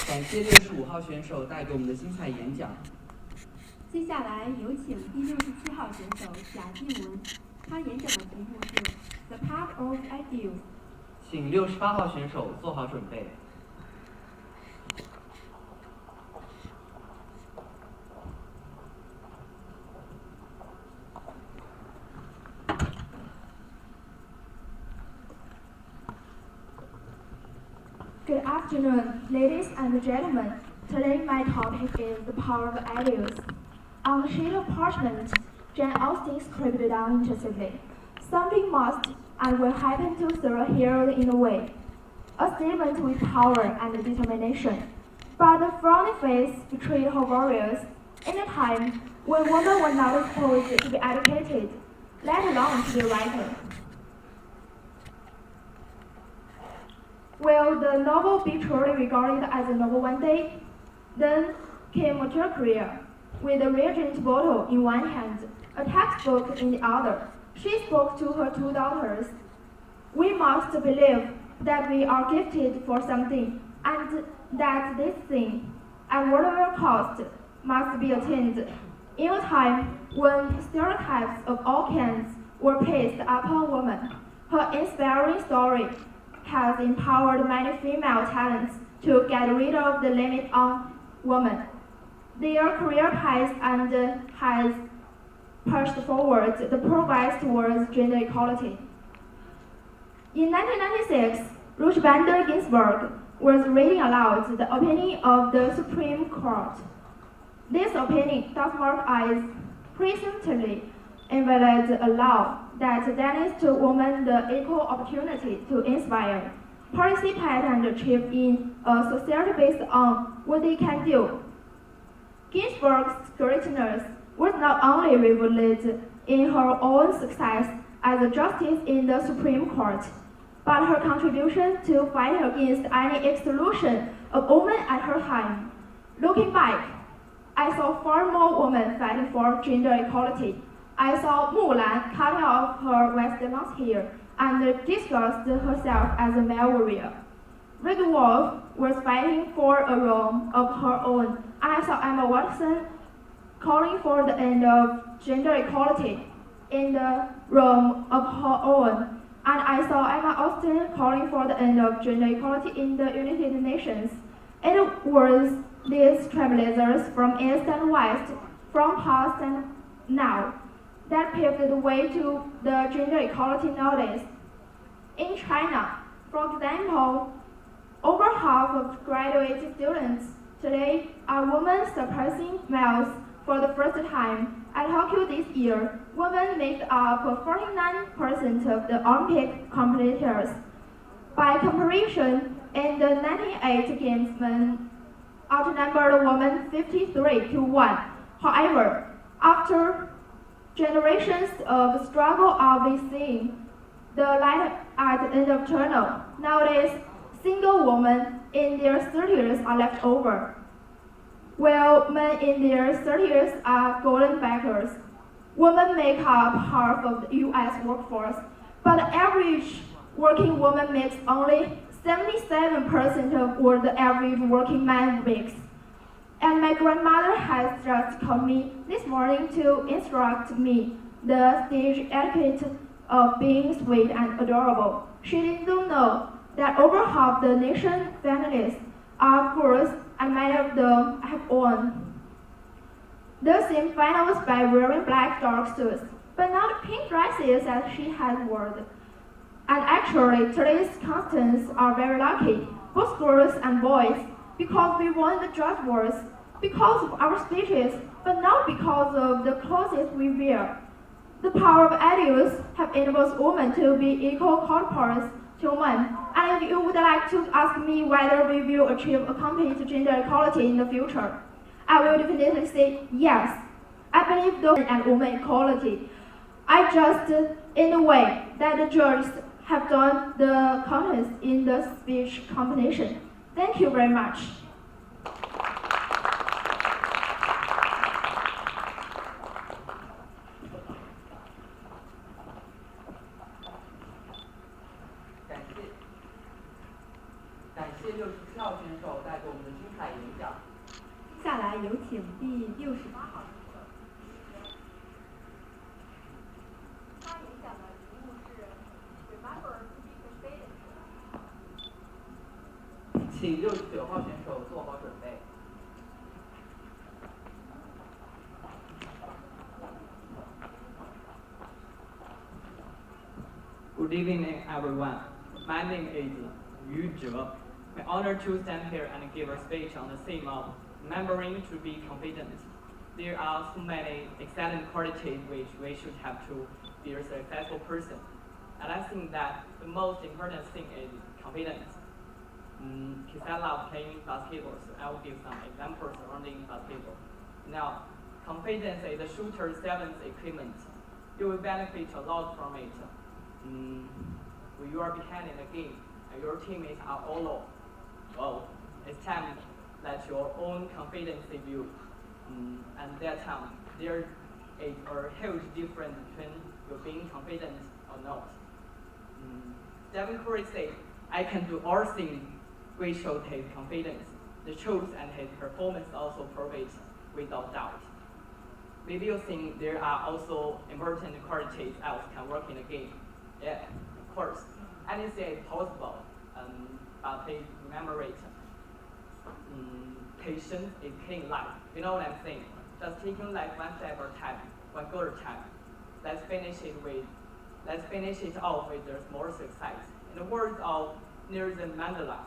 Speaker 7: 感谢65号选手带给我们的精彩演讲。
Speaker 9: 接下来有请第67号选手贾静雯，她演讲的题目是 The Path of Ideals。
Speaker 7: 请68号选手做好准备。
Speaker 6: Good afternoon, ladies and gentlemen. Today my topic is the power of ideals. On the sheet of parchment, Jane Austen scribbled down interestedly. Something must and will happen to throw a hero in the way. A statement with power and determination. But the frowning face betrayed her warriors in a time when women were not supposed to be educated, let alone to be writer. Will the novel be truly regarded as a novel one day? Then came a career, with a reagent bottle in one hand, a textbook in the other. She spoke to her two daughters. We must believe that we are gifted for something, and that this thing, at whatever cost, must be attained. In a time when stereotypes of all kinds were placed upon women, her inspiring story has empowered many female talents to get rid of the limit on women. Their career paths and has pushed forward the progress towards gender equality. In 1996, Ruth Bader Ginsburg was reading aloud the opinion of the Supreme Court. This opinion does mark as presently invalid a law that denies to women the equal opportunity to inspire, participate, and achieve in a society based on what they can do. Ginsburg's greatness was not only revealed in her own success as a justice in the Supreme Court, but her contribution to fighting against any exclusion of women at her time. Looking back, I saw far more women fighting for gender equality. I saw Mulan cutting off her western hair and disguised herself as a male warrior. Red Wolf was fighting for a realm of her own, and I saw Emma Watson calling for the end of gender equality in the realm of her own, and I saw Emma Austen calling for the end of gender equality in the United Nations. It was these trailblazers from East and West, from past and now, that paved the way to the gender equality nowadays. In China, for example, over half of graduate students today are women surpassing males for the first time. At Tokyo this year, women make up 49% of the Olympic competitors. By comparison, in the 1998 Games, men outnumbered women 53-1. However, after generations of struggle are being seen, the light at the end of tunnel. Nowadays, single women in their 30s are left over, while men in their 30s are golden beggars. Women make up half of the U.S. workforce, but the average working woman makes only 77% of what the average working man makes. And my grandmother has just called me this morning to instruct me the stage etiquette of being sweet and adorable. She didn't know that over half the nation's families are girls, and many of them have one. The semi-finals by wearing black dark suits, but not pink dresses as she had worn. And actually, today's contestants are very lucky, both girls and boys, because we won the dress wars, because of our speeches, but not because of the clothes we wear. The power of ideals have enabled women to be equal counterparts to men. And if you would like to ask me whether we will achieve a complete gender equality in the future, I will definitely say yes. I believe the men and women equality. I just, in the way that the judges have done the contest in the speech competition. Thank you very much.
Speaker 7: 感谢67号选手带给我们的精彩演讲。
Speaker 9: 接下来有请第68号选手。他演讲的题目是 Remember to be confident。
Speaker 7: 请69号选手做好准备。
Speaker 10: Good evening, everyone. My name is Yu Zhe. My honor to stand here and give a speech on the theme of remembering to be confident. There are so many excellent qualities which we should have to be a successful person. And I think that the most important thing is confidence. Because I love playing basketball, so I will give some examples surrounding basketball. Now, confidence is the shooter's seventh equipment. You will benefit a lot from it. When you are behind in the game and your teammates are all low, well, it's time that your own confidence is built. And that time, there is a huge difference between you being confident or not. Stephen Curry said, "I can do all things," which shows his confidence. The truth and his performance also prove it without doubt. Maybe you think there are also important qualities else can work in the game. Yeah, of course. Anything is possible, but please remember it. Patience is key in life. You know what I'm saying? Just taking life one step at a time, one goal at a time. Let's finish it off with a small success. In the words of Nelson Mandela,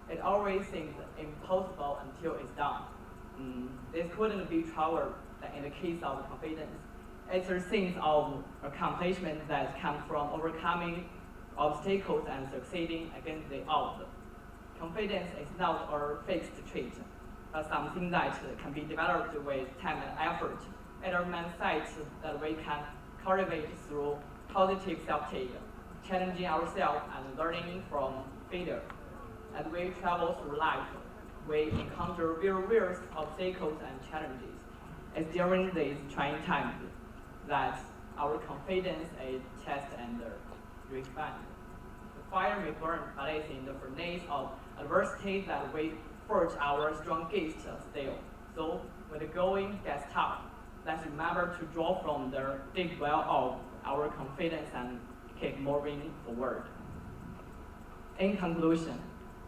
Speaker 10: it always seems impossible until it's done. This couldn't be truer than in the case of confidence. It's a sense of accomplishment that comes from overcoming obstacles and succeeding against the odds. Confidence is not a fixed trait, but something that can be developed with time and effort. It's a mindset that we can cultivate through positive self-take, challenging ourselves and learning from failure. As we travel through life, we encounter various obstacles and challenges. It's during these trying times that our confidence is tested and refined. The fire may burn, but it's in the furnace of adversity that we forge our strongest steel. So when the going gets tough, let's remember to draw from the deep well of our confidence and keep moving forward. In conclusion,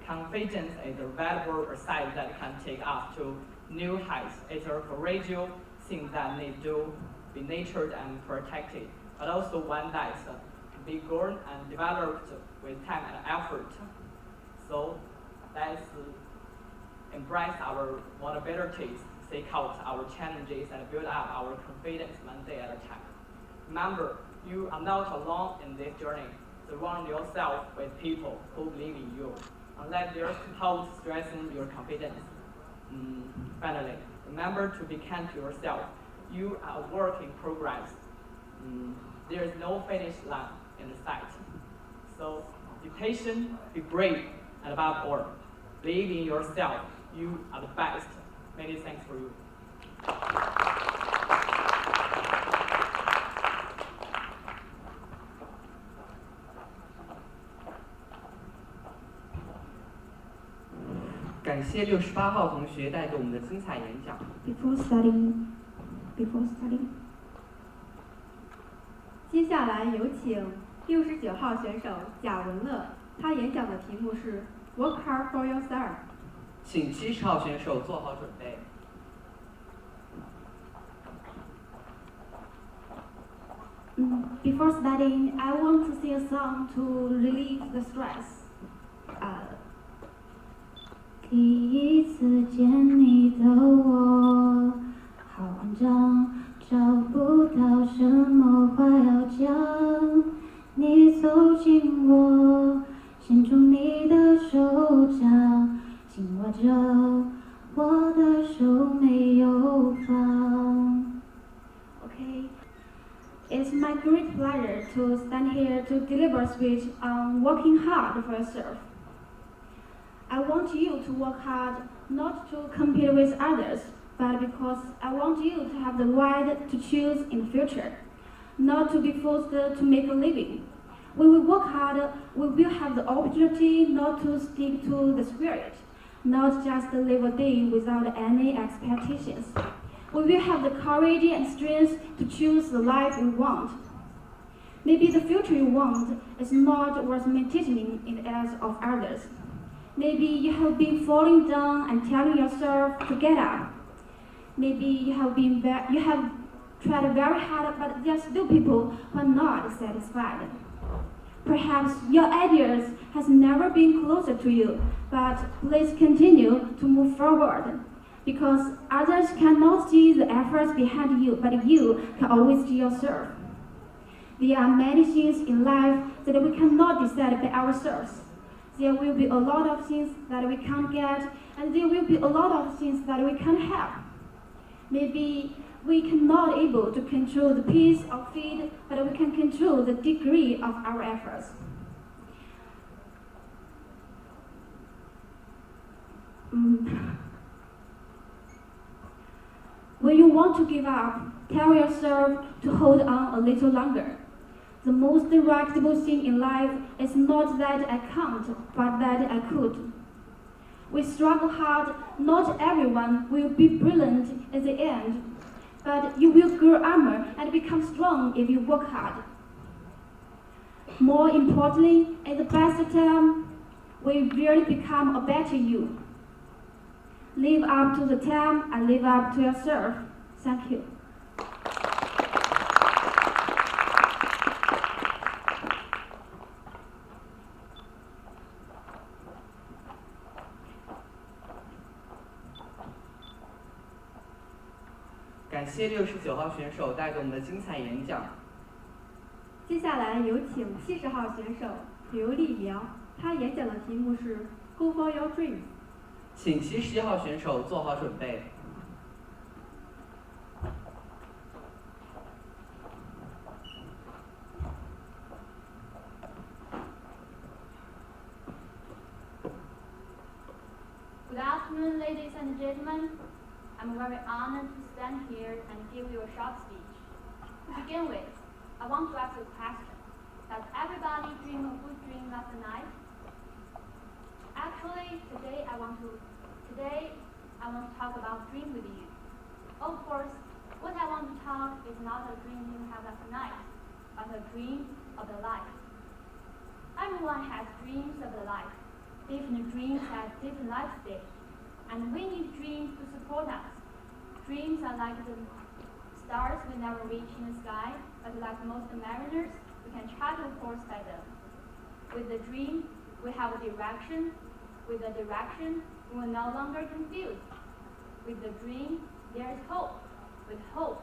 Speaker 10: confidence is a valuable asset that can take us to new heights. It's a courageous thing that needs to be nurtured and protected, but also one that can be grown and developed with time and effort. So let's embrace our vulnerabilities, seek out our challenges, and build up our confidence one day at a time. Remember, you are not alone in this journey. Surround yourself with people who believe in you, and let their support strengthen your confidence. Finally, remember to be kind to yourself. You are a work in progress. There is no finish line in sight. So be patient, be brave, and above all, believe in yourself. You are the best. Many thanks for you.
Speaker 7: 感谢68号同学带给我们的精彩演讲。
Speaker 6: Before starting.
Speaker 9: 接下来有请69号选手贾文乐，他演讲的题目是 Work hard for yourself。
Speaker 7: 请70号选手做好准备。
Speaker 8: Before studying, I want to sing a song to relieve the stress. 第一次见你的我，好慌张，找不到什么话要讲。你走近我，牵住你的手掌，紧握着我的手没有放。Okay. It's my great pleasure to stand here to deliver a speech on working hard for yourself. I want you to work hard not to compete with others, but because I want you to have the right to choose in the future, not to be forced to make a living. When we work hard, we will have the opportunity not to stick to the spirit, not just live a day without any expectations. We will have the courage and strength to choose the life we want. Maybe the future you want is not worth maintaining in the eyes of others. Maybe you have been falling down and telling yourself to get up. Maybe you have tried very hard, but there are still people who are not satisfied. Perhaps your ideas has never been closer to you, but please continue to move forward. Because others cannot see the efforts behind you, but you can always see yourself. There are many things in life that we cannot decide by ourselves. There will be a lot of things that we can't get, and there will be a lot of things that we can't have. Maybe we cannot able to control the pace of feed, but we can control the degree of our efforts. When you want to give up, tell yourself to hold on a little longer. The most remarkable thing in life is not that I can't, but that I could. We struggle hard, not everyone will be brilliant in the end, but you will grow armor and become strong if you work hard. More importantly, in the best time, we really become a better you. Live up to the time and live up to yourself. Thank you.
Speaker 7: 感谢69号选手带给我们的精彩演讲。
Speaker 9: 接下来有请70号选手刘丽苗，她演讲的题目是 "Go for your dreams"。
Speaker 7: 请71号选手做好准备。
Speaker 11: Good afternoon, ladies and gentlemen. I'm very honored to stand here and give you a short speech. To begin with, I want to ask a question. Does everybody dream a good dream last night? Actually, today I want to talk about dream with you. Of course, what I want to talk is not a dream you had last night, but a dream of the life. Everyone has dreams of the life. Different dreams at different life stages, and we need dreams to support us. Dreams are like the stars we never reach in the sky, but like most mariners, we can travel course by them. With the dream, we have a direction. With the direction, we will no longer confused. With the dream, there is hope. With hope,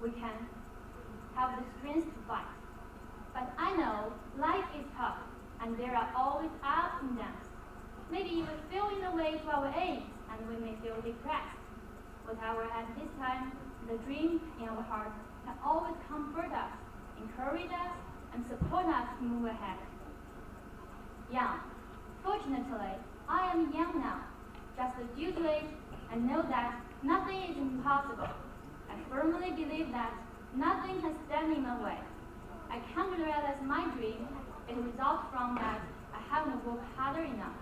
Speaker 11: we can have the strength to fight. But I know life is tough, and there are always ups and downs. Maybe you will feel in the way to our aims, and we may feel depressed. Whatever at this time, the dream in our heart can always comfort us, encourage us, and support us to move ahead. Young. Fortunately, I am young now. Just due to age, I know that nothing is impossible. I firmly believe that nothing can stand in my way. I can't realize my dream. It results from that I haven't worked harder enough.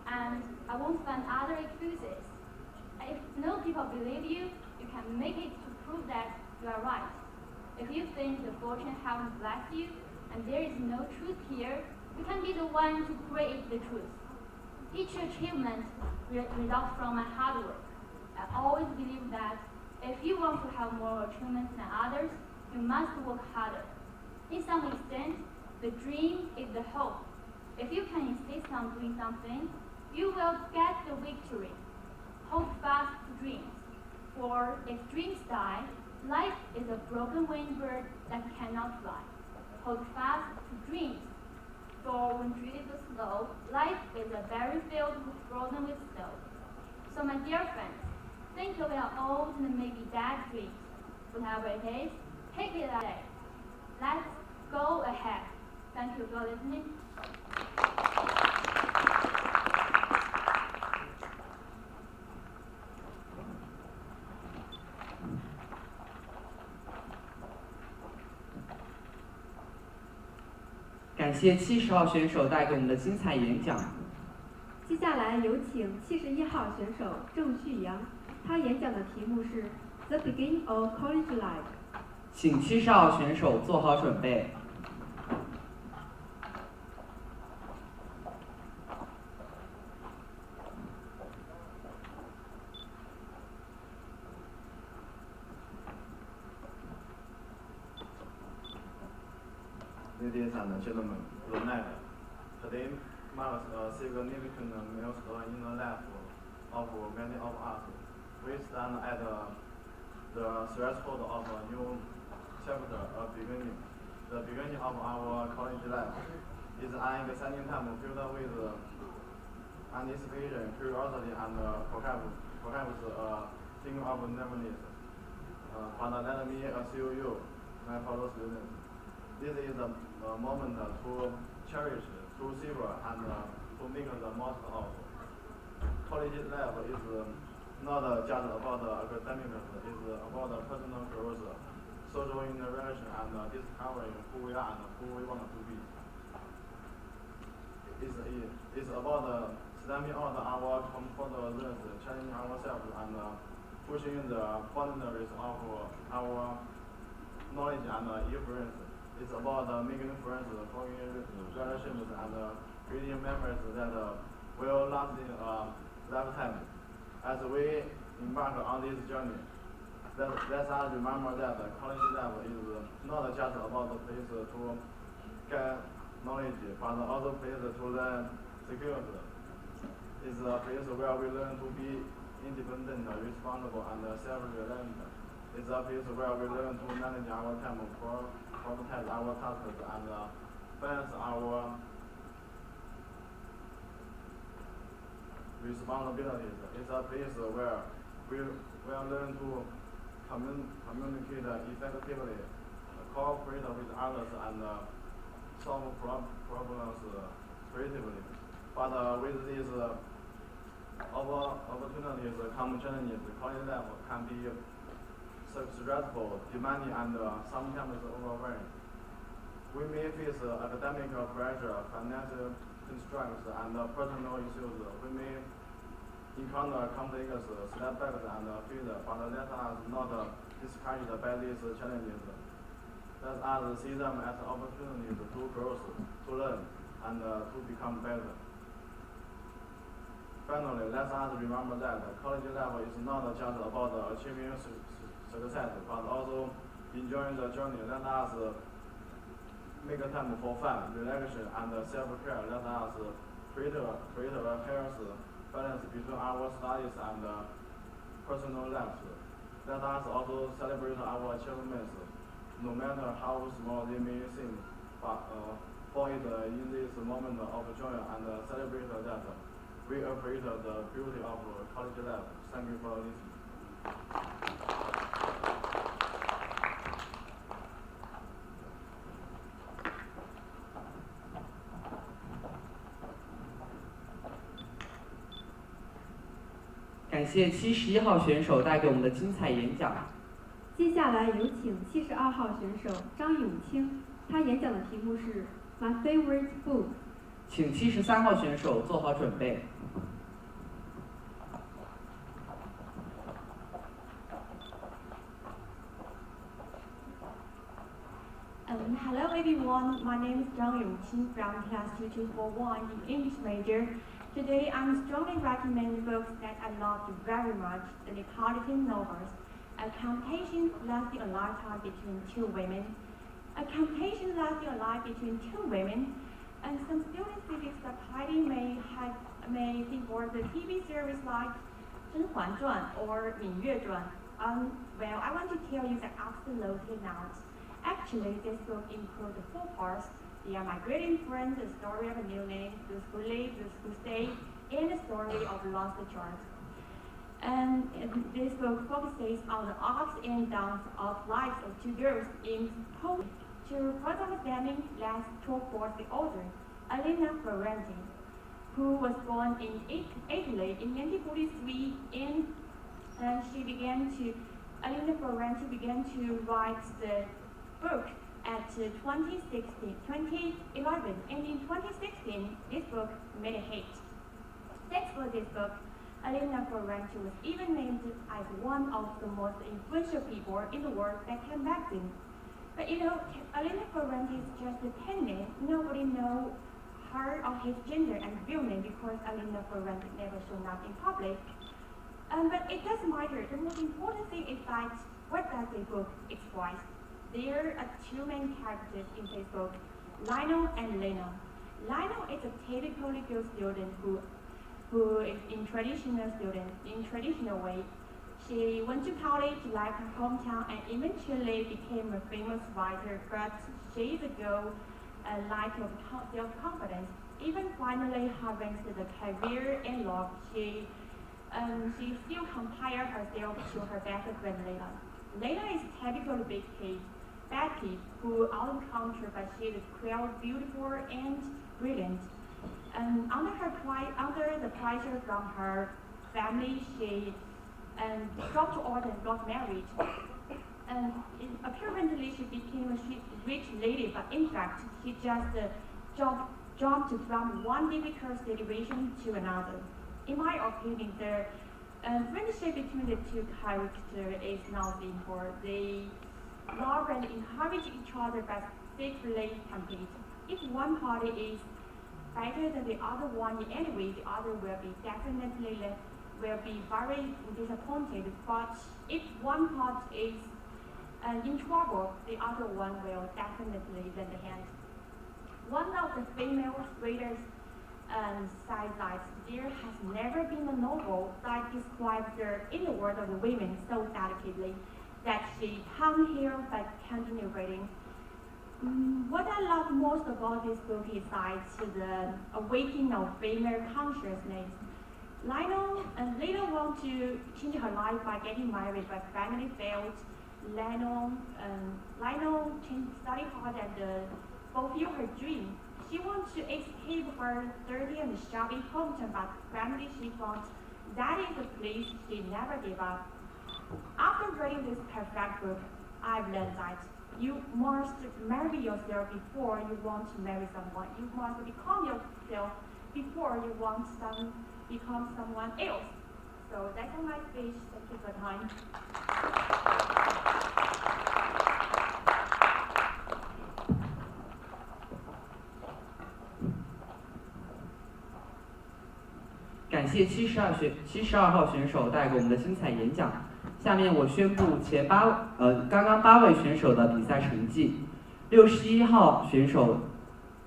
Speaker 11: And I won't find other excuses. If no people believe you, you can make it to prove that you are right. If you think the fortune hasn't blessed you, and there is no truth here, you can be the one to create the truth. Each achievement results from my hard work. I always believe that if you want to have more achievements than others, you must work harder. In some extent, the dream is the hope. If you can insist on doing something, you will get the victory. Hold fast to dreams, for if dreams die, life is a broken winged bird that cannot fly. Hold fast to dreams, for when treated with slow, life is a berry field frozen with snow. So my dear friends, think of your old and maybe dead dreams. Whatever it is, take it away. Let's go ahead. Thank you for listening.
Speaker 7: 感谢70号选手带给我们的精彩演讲。
Speaker 9: 接下来有请71号选手郑旭阳，他演讲的题目是 The Beginning of College Life。
Speaker 7: 请70号选手做好准备。
Speaker 12: Ladies and gentlemen, good night. Today marks a significant milestone in the life of many of us. We stand at the threshold of a new chapter, a beginning. The beginning of our college life is an exciting time filled with anticipation, curiosity, and perhaps a feeling of nervousness. But let me assure you, my fellow students, this is a moment to cherish, to savor, and to make the most of. College life is not just about academics, it's about personal growth, social interaction, and discovering who we are and who we want to be. It's about stepping out our comfort zones, challenging ourselves, and pushing the boundaries of our knowledge and influence. It's about making friends, forming relationships, and creating memories that will last in a lifetime. As we embark on this journey, let us remember that college life is not just about the place to get knowledge, but also a place to learn skills. It's a place where we learn to be independent, responsible, and self-reliant. It's a place where we learn to manage our time, prioritize our tasks, and balance our responsibilities. It's a place where we learn to communicate effectively, cooperate with others, and solve problems creatively. But with these opportunities come challenges. College life can be stressful, demanding, and sometimes overwhelming. We may face academic pressure, financial constraints, and personal issues. We may encounter conflicts, setbacks, and failure, but let us not discouraged by these challenges. Let us see them as opportunities to grow, to learn, and to become better. Finally, let us remember that college life is not just about achieving success, but also enjoying the journey. Let us make time for fun, relaxation, and self-care. Let us create a healthy balance between our studies and personal lives. Let us also celebrate our achievements, no matter how small they may seem. But for it in this moment of joy and celebrate that we appreciate the beauty of college life. Thank you for listening.
Speaker 7: 感谢71号选手带给我们的精彩演讲。
Speaker 9: 接下来有请72号选手张永清，他演讲的题目是 My Favorite Book。
Speaker 7: 请73号选手做好准备。
Speaker 13: Hello everyone, my name is Zhang Yongqing from class 2241 in English major. Today I'm strongly recommend books that I loved very much, the Neapolitan novels, a competition lasting a lifetime between two women. A competition lasting a life between two women, and some students think the party may reward the TV series like 甄嬛传 or 芈月传. Well, I want to tell you that absolutely not. Actually, this book includes 4 parts. They are migrating friends, the story of a new name, those who live, those who stay, and the story of lost chart. And this book focuses on the ups and downs of lives of 2 girls in Poland. To further understanding, let's talk about the author, Elena Ferrante, who was born in Italy in 1943, and Elena Ferrante began to write the book at 2011, and in 2016, this book made a hit. Thanks for this book, Elena Ferrante was even named as one of the most influential people in the world back in magazine. But you know, Elena Ferrante is just a pen name. Nobody knows her or his gender and real name because Elena Ferrante never shown up in public. But it doesn't matter. The most important thing is that what does the book express? There are 2 main characters in this book, Lionel and Lena. Lionel is a typical girl student who is in traditional way. She went to college like her hometown and eventually became a famous writer, but she is a girl lack of self-confidence. Even finally having the career and love, she still compares herself to her best friend Lena. Lena is typical bad kid who out-encountered, but she is quite beautiful and brilliant. And under the pressure from her family, she dropped out and got married. And apparently she became a rich lady, but in fact she just jumped from one difficult situation to another. In my opinion, the friendship between the 2 characters is nothing, for they love and encourage each other but secretly compete. If one party is better than the other one in any way, the other will be very disappointed. But if one part is in trouble, the other one will definitely lend a hand. One of the female readers said that there has never been a novel that describes the inner world of the women so delicately that she can't hear but continue reading. What I love most about this book is that the awakening of female consciousness. Lena wanted to change her life by getting married, but family failed. Lena studied hard and fulfill her dream. She wants to escape her dirty and shabby hometown, but family she found that is a place she never gave up. After reading this perfect book, I've learned that you must marry yourself before you want to marry someone. You must become yourself before you want to become someone else. So that's all my speech. Thank you for the time.
Speaker 7: 感谢72号选手带给我们的精彩演讲。下面我宣布刚刚8位选手的比赛成绩：61号选手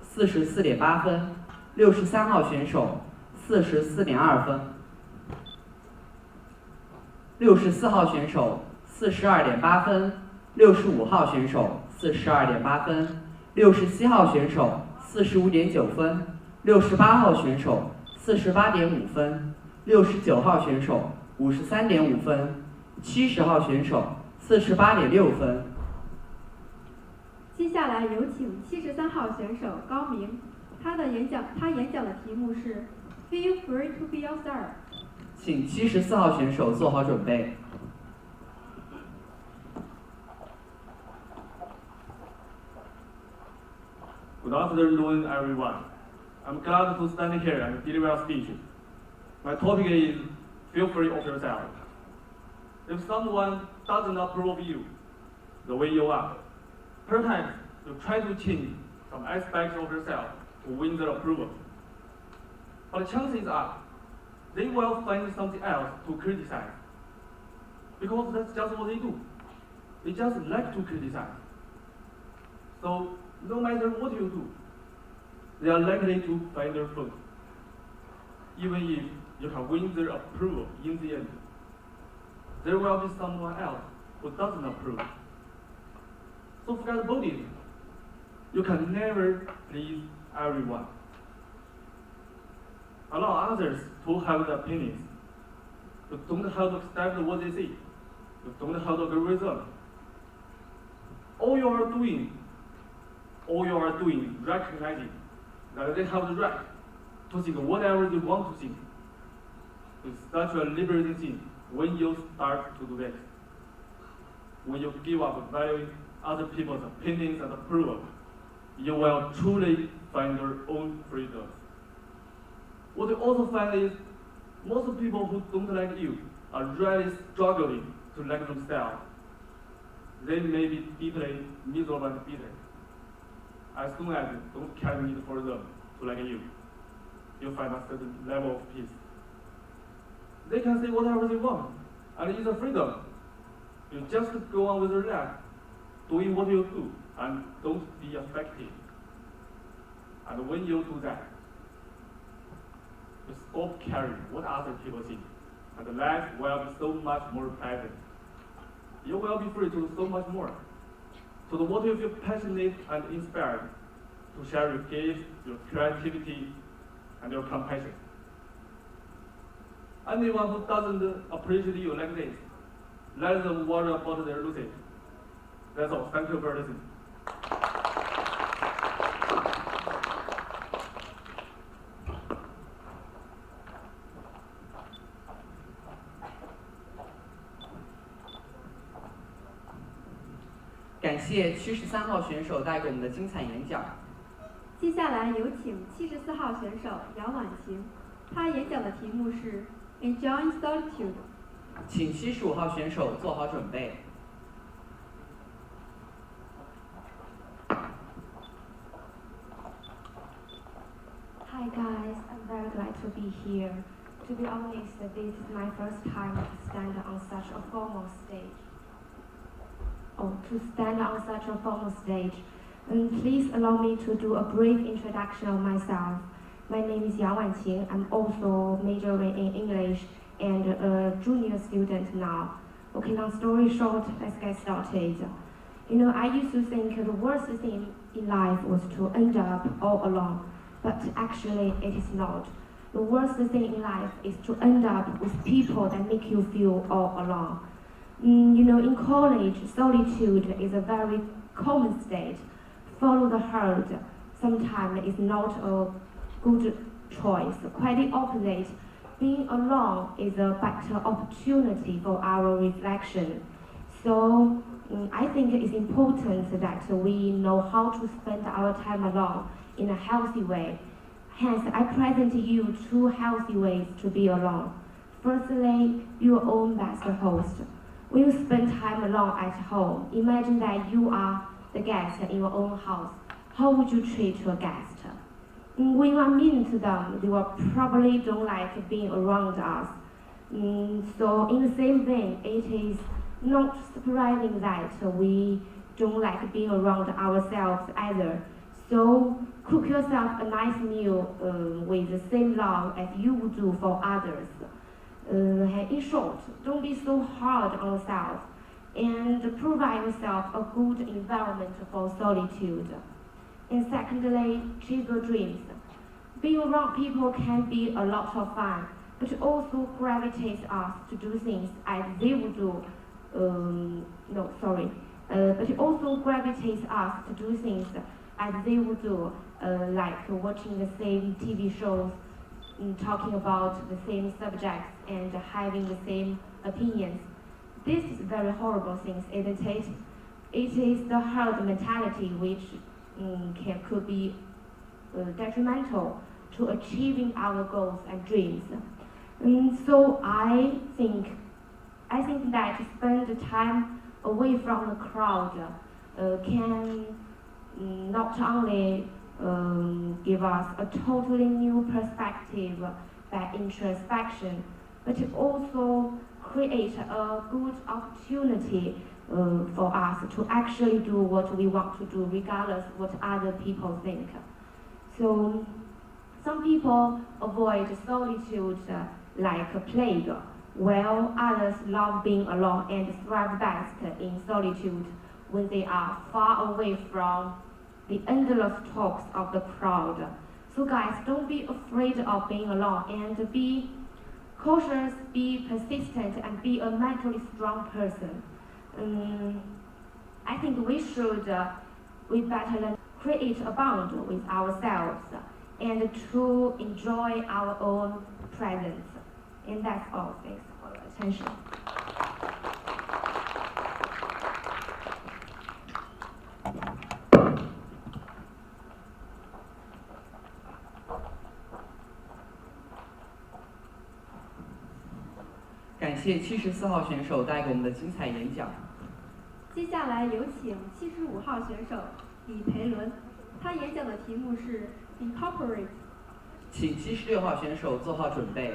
Speaker 7: 44.8分，63号选手44.2分，64号选手42.8分，65号选手42.8分，67号选手45.9分，68号选手48.5分，69号选手53.5分，70号选手48.6分。
Speaker 9: 接下来有请73号选手高明，他演讲的题目是 Feel free to be yourself。
Speaker 7: 请74号选手做好准备。
Speaker 12: Good afternoon, everyone. I'm glad to stand here and deliver a speech. My topic is feel free of yourself. If someone doesn't approve of you the way you are, perhaps you try to change some aspects of yourself to win their approval. But chances are, they will find something else to criticize. Because that's just what they do. They just like to criticize. So no matter what you do, they are likely to find their fault, even if you can win their approval in the end. There will be someone else who doesn't approve. So forget about it. You can never please everyone. Allow others to have their opinions. You don't have to accept what they say. You don't have to agree with them. All you are doing, recognizing that they have the right to think whatever they want to think. It's such a liberating thing when you start to do that. When you give up valuing other people's opinions and approval, you will truly find your own freedom. What you also find is most people who don't like you are really struggling to like themselves. They may be deeply miserable and bitter. As soon as you don't carry need for them to like you, you find a certain level of peace. They can say whatever they want, and it's a freedom. You just go on with your life, doing what you do, and don't be affected. And when you do that, you stop caring what other people think, and life will be so much more pleasant. You will be free to do so much more. So the what you feel passionate and inspired to share your gifts, your creativity, and your compassion. Anyone who doesn't appreciate you like this, let them worry about their losing. That's all. Thank you for listening.
Speaker 7: 感谢73号选手带给我们的精彩演讲。
Speaker 9: 接下来有请74号选手姚婉晴，她演讲的题目是 Enjoying Solitude。
Speaker 7: 请75号选手做好准备。
Speaker 14: Hi guys, I'm very glad to be here. To be honest, this is my first time to stand on such a formal stage. Please allow me to do a brief introduction of myself. My name is Yang Wanqing. I'm also majoring in English and a junior student now. Okay, long story short, let's get started. You know, I used to think the worst thing in life was to end up all alone, but actually it is not. The worst thing in life is to end up with people that make you feel all alone. You know, in college, solitude is a very common state. Follow the herd sometimes is not a good choice. Quite the opposite. Being alone is a better opportunity for our reflection. So I think it is important that we know how to spend our time alone in a healthy way. Hence, I present to you 2 healthy ways to be alone. Firstly, your own best host. When you spend time alone at home, imagine that you are the guest in your own house. How would you treat your guest? When you are mean to them, they will probably don't like being around us. So in the same vein, it is not surprising that we don't like being around ourselves either. So cook yourself a nice meal with the same love as you would do for others. In short, don't be so hard on yourself and provide yourself a good environment for solitude. And secondly, chase your dreams. Being around people can be a lot of fun, but it also gravitates us to do things as they would do. But it also gravitates us to do things as they would do, like watching the same TV shows, talking about the same subjects, and having the same opinions. This is very horrible things, isn't it? It is the herd mentality which could be detrimental to achieving our goals and dreams. So I think that to spend time away from the crowd can not only give us a totally new perspective by introspection, but it also create a good opportunity for us to actually do what we want to do, regardless what other people think. So some people avoid solitude like a plague, while others love being alone and thrive best in solitude when they are far away from the endless talks of the crowd. So guys, don't be afraid of being alone, and be cautious, be persistent, and be a mentally strong person. I think we better learn create a bond with ourselves and to enjoy our own presence. And that's all. Thanks for your attention.
Speaker 7: 感谢74号选手带给我们的精彩演讲。
Speaker 9: 接下来有请75号选手李培伦，他演讲的题目是 Incorporate。
Speaker 7: 请76号选手做好准备。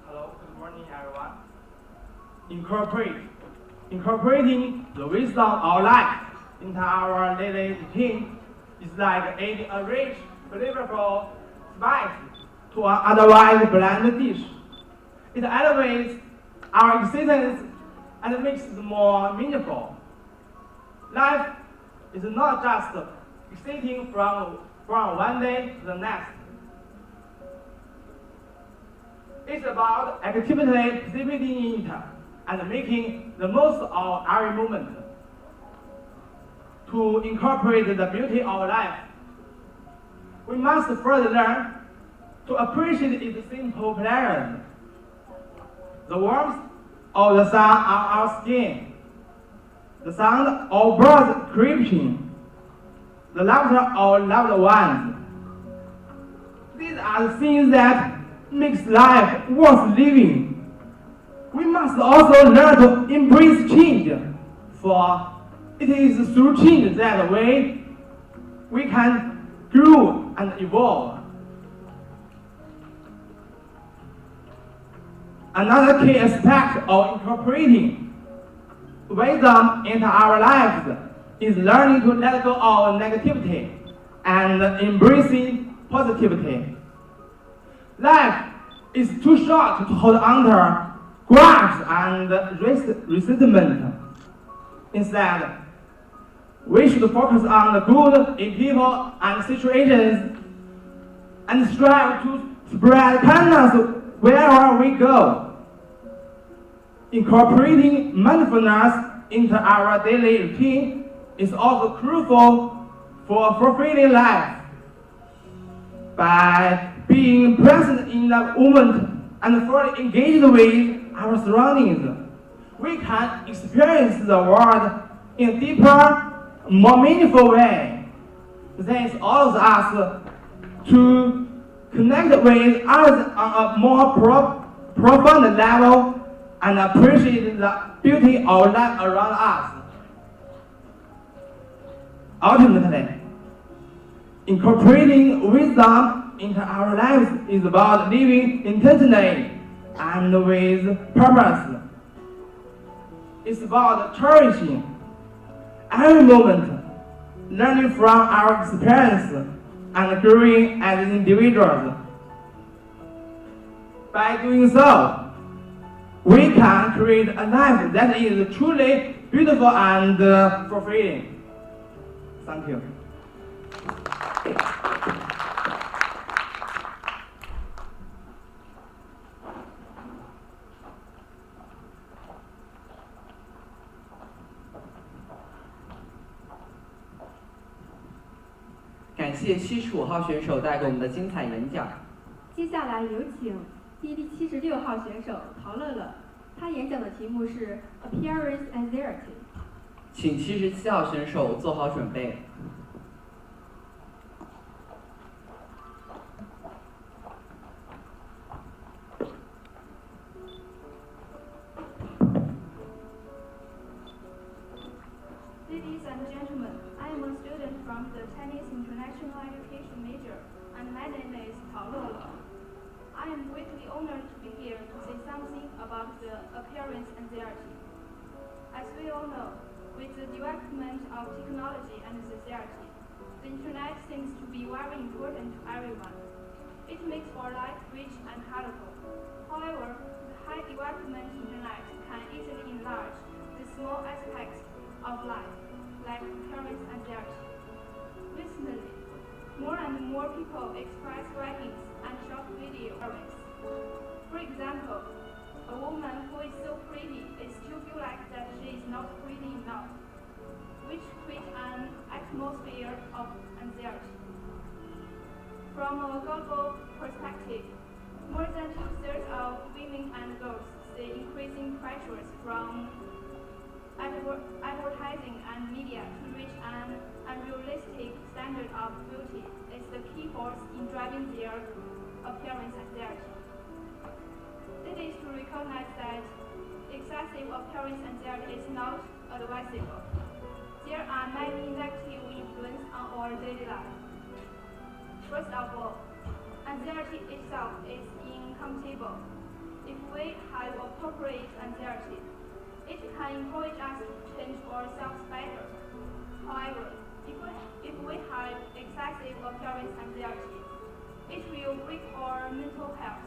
Speaker 15: Hello, good morning, everyone. Incorporating the wisdom of life into our daily routine is like adding a rich, flavorful spice to an otherwise bland dish. It elevates our existence and makes it more meaningful. Life is not just existing from one day to the next. It's about actively participating in it and making the most of every moment. To incorporate the beauty of life, we must further learn to appreciate its simple pleasures. The warmth of the sun on our skin, the sound of birds creeping, the laughter of loved ones. These are the things that makes life worth living. We must also learn to embrace change, for it is through change that we can grow and evolve. Another key aspect of incorporating wisdom into our lives is learning to let go of negativity and embracing positivity. Life is too short to hold on to grudge and resentment. Instead, we should focus on the good in people and situations and strive to spread kindness wherever we go. Incorporating mindfulness into our daily routine is also crucial for a fulfilling life. By being present in the moment and fully engaged with our surroundings, we can experience the world in a deeper, more meaningful way. This allows us to connect with others on a more profound level and appreciate the beauty of life around us. Ultimately, incorporating wisdom into our lives is about living intentionally and with purpose. It's about cherishing every moment, learning from our experience, and growing as individuals. By doing so, we can create a life that is truly beautiful and fulfilling. Thank you.
Speaker 7: 感谢75号选手带给我们的精彩演讲。
Speaker 9: 接下来有请第76号选手陶乐乐，他演讲的题目是 Appearance Anxiety。
Speaker 7: 请77号选手做好准备。
Speaker 11: Ladies and gentlemen, I am a student from the Chinese International
Speaker 16: international education major, and my name is Tao Lele. I am greatly honored to be here to say something about the appearance anxiety. As we all know, with the development of technology and society, the internet seems to be very important to everyone. It makes our life rich and colorful. However, the high development internet can easily enlarge the small aspects of life, like appearance anxiety. Recently, more and more people express ratings and short video appearance. For example, a woman who is so pretty is still feel like that she is not pretty enough, which creates an atmosphere of anxiety. From a global perspective, more than 2/3 of women and girls see increasing pressures from advertising and media to reach an unrealistic standard of beauty is the key force in driving their appearance anxiety. It is to recognize that excessive appearance anxiety is not advisable. There are many negative influences on our daily life. First of all, anxiety itself is incompatible. If we have appropriate anxiety, it can encourage us to change ourselves better. However, if we have excessive appearance anxiety, it will break our mental health.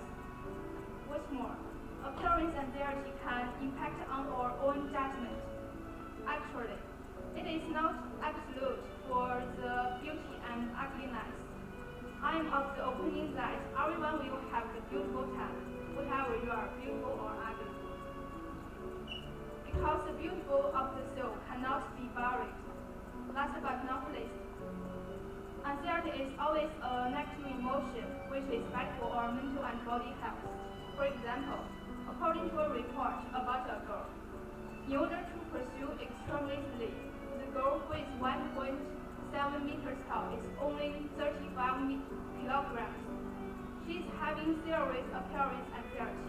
Speaker 16: What's more, appearance anxiety can impact on our own judgment. Actually, it is not absolute for the beauty and ugliness. I am of the opinion that everyone will have the beautiful time, whether you are beautiful or ugly. Because the beautiful of the soul cannot be buried. Last but not least, anxiety is always a negative emotion which is bad for our mental and body health. For example, according to a report about a girl, in order to pursue extremely, the girl who is 1.7 meters tall is only 35 kilograms. She is having serious appearance anxiety,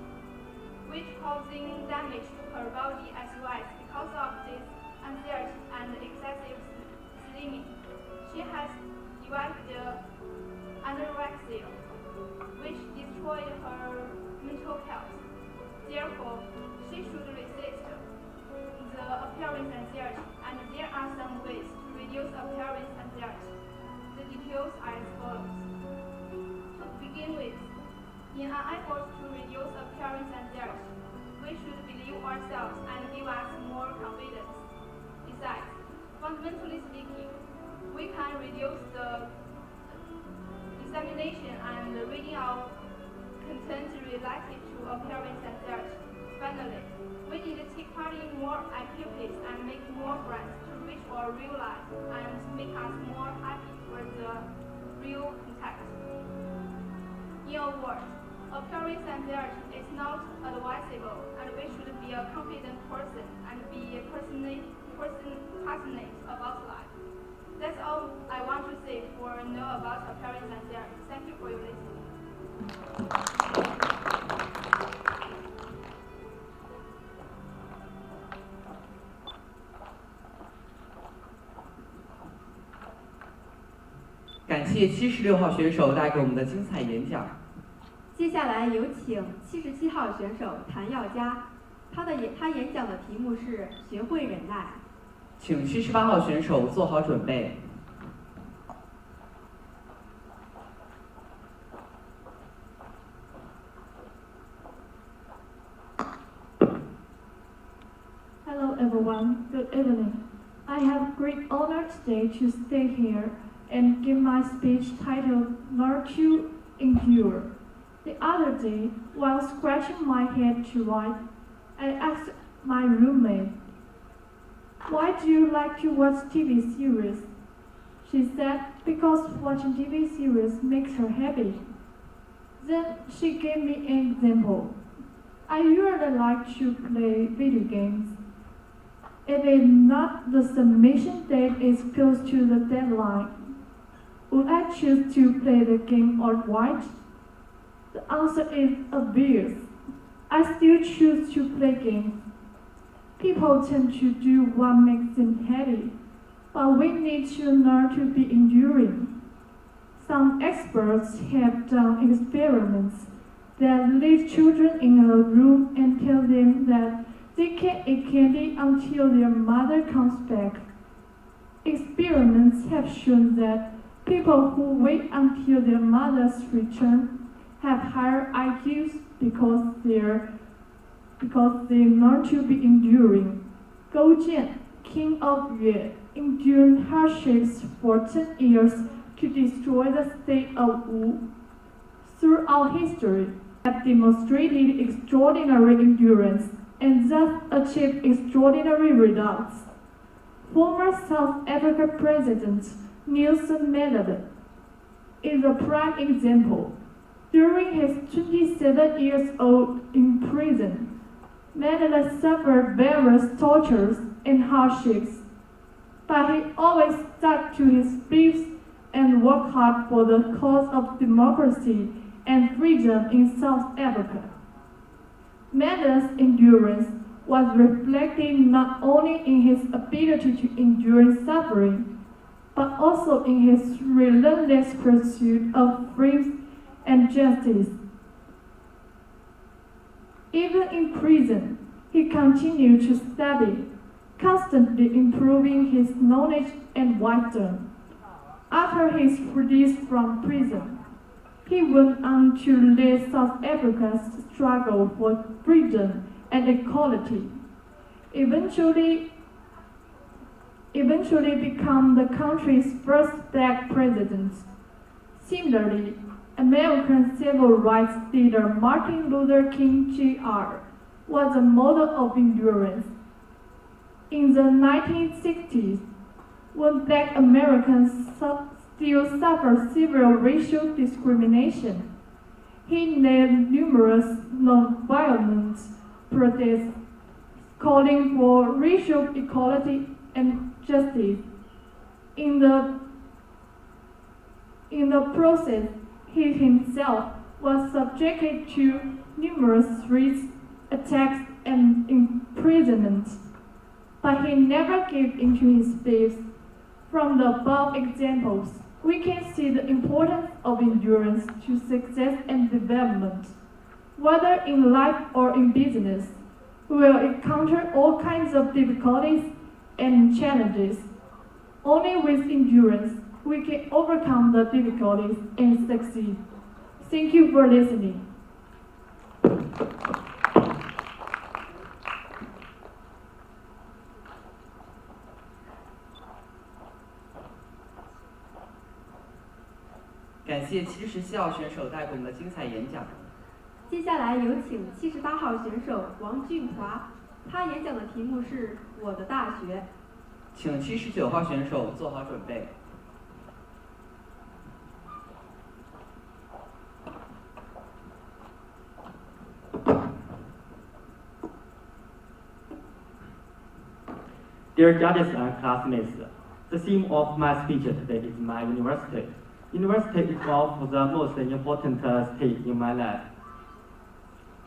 Speaker 16: which causing damage to her body as well. Because of this anxiety and excessive slimming, she has developed anorexia, which destroyed her mental health. Therefore, she should resist the appearance anxiety, and there are some ways to reduce appearance anxiety. The details are as follows. To begin with, in an effort to reduce appearance anxiety, we should believe ourselves and give us more confidence. Besides, fundamentally speaking, we can reduce the dissemination and reading of content related to appearance anxiety. Finally, we need to take part in more activities and make more friends to reach our real life and make us more happy for the real contact. In a word, appearance anxiety is not advisable, and we should be a confident person and be passionate about life. That's all I want to say for know about appearance anxiety. Thank you for your listening.
Speaker 7: 感谢76号选手带给我们的精彩演讲。
Speaker 9: 接下来有请77号选手谭耀佳，他演讲的题目是“学会忍耐”。
Speaker 7: 请78号选手做好准备。
Speaker 6: Hello everyone, good evening. I have great honor today to stay here and give my speech titled Learn to Endure. The other day, while scratching my head to write, I asked my roommate, "Why do you like to watch TV series?" She said, "Because watching TV series makes her happy." Then she gave me an example. I usually like to play video games. If it's not the submission date is close to the deadline, would I choose to play the game or watch? The answer is obvious. I still choose to play games. People tend to do what makes them happy, but we need to learn to be enduring.
Speaker 8: Some experts have done experiments that leave children in a room and tell them that they can't eat candy until their mother comes back. Experiments have shown that people who wait until their mother's return have higher IQs because they learn to be enduring. Gou Jian, king of Yue, endured hardships for 10 years to destroy the state of Wu. Throughout history, have demonstrated extraordinary endurance and thus achieved extraordinary results. Former South Africa President Nelson Mandela is a prime example. During his 27 years old in prison, Mandela suffered various tortures and hardships, but he always stuck to his beliefs and worked hard for the cause of democracy and freedom in South Africa. Mandela's endurance was reflected not only in his ability to endure suffering, but also in his relentless pursuit of freedom and justice. Even in prison, he continued to study, constantly improving his knowledge and wisdom. After his release from prison, he went on to lead South Africa's struggle for freedom and equality, eventually become the country's first black president. Similarly, American civil rights leader Martin Luther King Jr. was a model of endurance. In the 1960s, when black Americans still suffered severe racial discrimination, he led numerous non-violent protests calling for racial equality and justice. In the process, he himself was subjected to numerous threats, attacks, and imprisonment, but he never gave in to his beliefs. From the above examples, we can see the importance of endurance to success and development. Whether in life or in business, we will encounter all kinds of difficulties and challenges. Only with endurance, we can overcome the difficulties and succeed. Thank you for listening.
Speaker 7: 感谢77号选手带给我们的精彩演讲。
Speaker 9: 接下来有请78号选手王俊华，他演讲的题目是“我的大学”。
Speaker 7: 请79号选手做好准备。
Speaker 17: Dear judges and classmates, the theme of my speech today is my university. University is one of the most important stage in my life.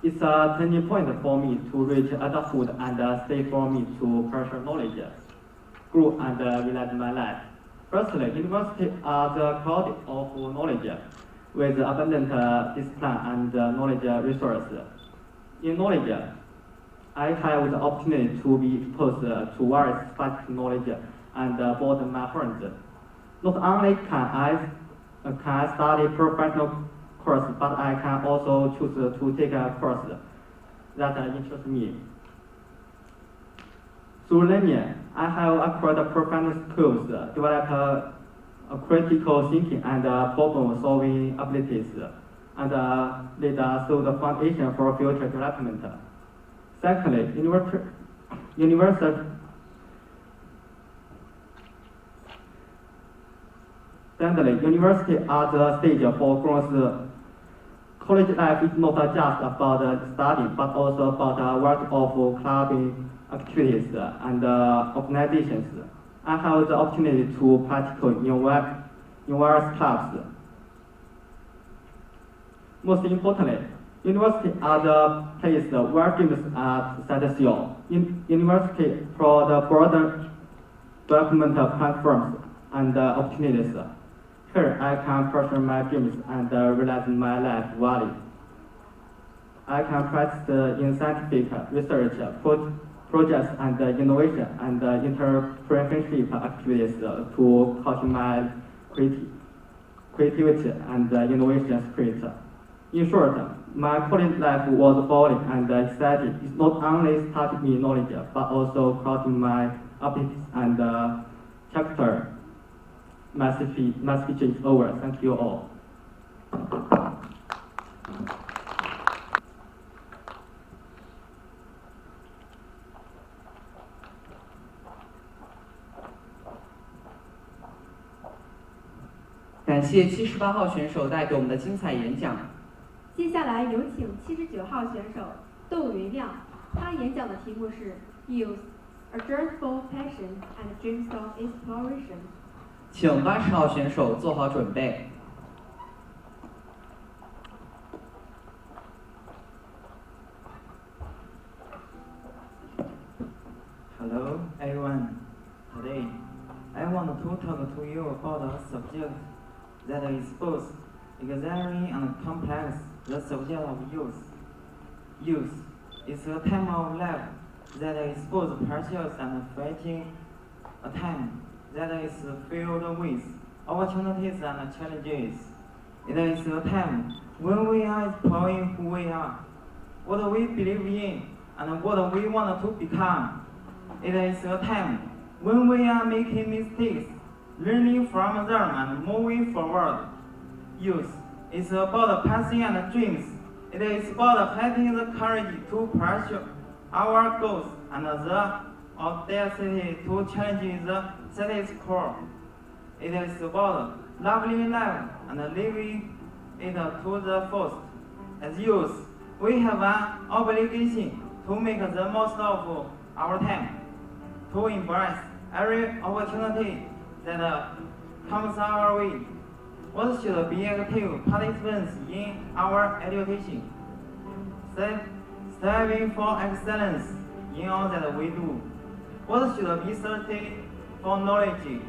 Speaker 17: It's a turning point for me to reach adulthood and stay for me to pursue knowledge, grow and realize my life. Firstly, university are the cloud of knowledge with abundant discipline and knowledge resources. In knowledge, I have the opportunity to be exposed to various specific knowledge and broaden my horizons. Not only can I study professional course, but I can also choose to take a course that interests me. Through learning, I have acquired professional skills, developed a critical thinking and problem-solving abilities, and laid a solid foundation for future development. Secondly, university are the stage for growth. College life is not just about studying, but also about a world of clubbing activities and organizations. I have the opportunity to participate in various clubs. Most importantly, universities are the place where dreams are set sail. University provide broader development platforms and opportunities, Here I can pursue my dreams and realize my life value. I can practice in scientific research, projects and innovation and entrepreneurship activities to cultivate my creativity and innovation spirit. In short, my college life was boring and exciting. It not only taught me knowledge, but also cultivated my abilities and character. My speech is over. Thank you all.
Speaker 7: 感谢78号选手带给我们的精彩演讲。
Speaker 9: 接下来有请79号选手窦云亮，他演讲的题目是 Youth, a Journey for Passion and Dreams of Exploration。
Speaker 7: 请80号选手做好准备。
Speaker 18: Hello everyone. Today, I want to talk to you about a subject that is both exciting and complex, the subject of youth. Youth is a time of life that is both precious and fleeting, a time that is filled with opportunities and challenges. It is a time when we are exploring who we are, what we believe in, and what we want to become. It is a time when we are making mistakes, learning from them and moving forward. Youth is about passion and dreams. It is about having the courage to pursue our goals and the audacity to challenge the status quo. It is about loving life and living it to the fullest. As youth, we have an obligation to make the most of our time, to embrace every opportunity that comes our way. What should be active participants in our education, striving for excellence in all that we do. What should be thirsty for knowledge.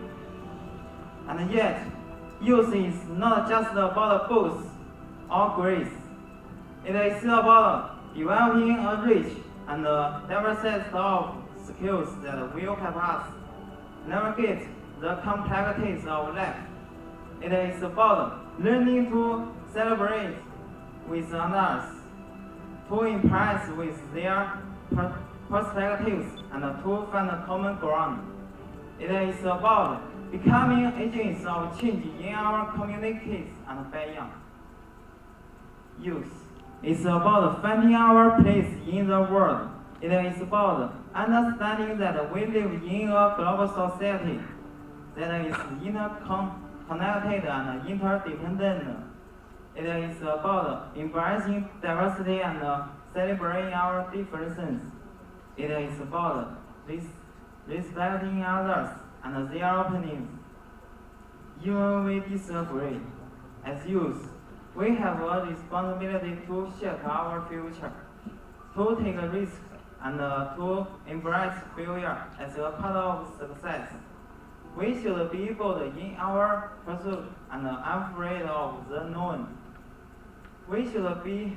Speaker 18: And yet, youth is not just about books or grades. It is about developing a rich and diverse set of skills that will help us navigate the complexities of life. It is about learning to celebrate with others, to impress with their perspectives, and to find common ground. It is about becoming agents of change in our communities and beyond. Youth is about finding our place in the world. It is about understanding that we live in a global society that is interconnected and interdependent. It is about embracing diversity and celebrating our differences. It is about respecting others and their opinions. Even we disagree, as youth, we have a responsibility to shape our future, to take risks, and to embrace failure as a part of success. We should be bold in our pursuit and unafraid of the unknown. We should be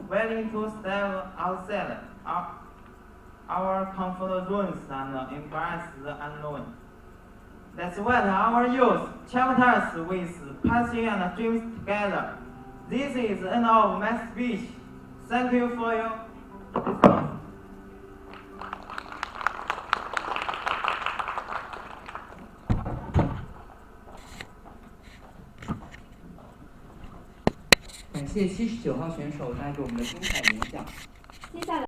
Speaker 18: willing to step outside our comfort zones and embrace the unknown. That's what our youth chapters with passion and dreams together. This is the end of my speech. Thank you for your response.
Speaker 7: 感谢79号选手带给我们的精彩演讲。
Speaker 9: 接下来。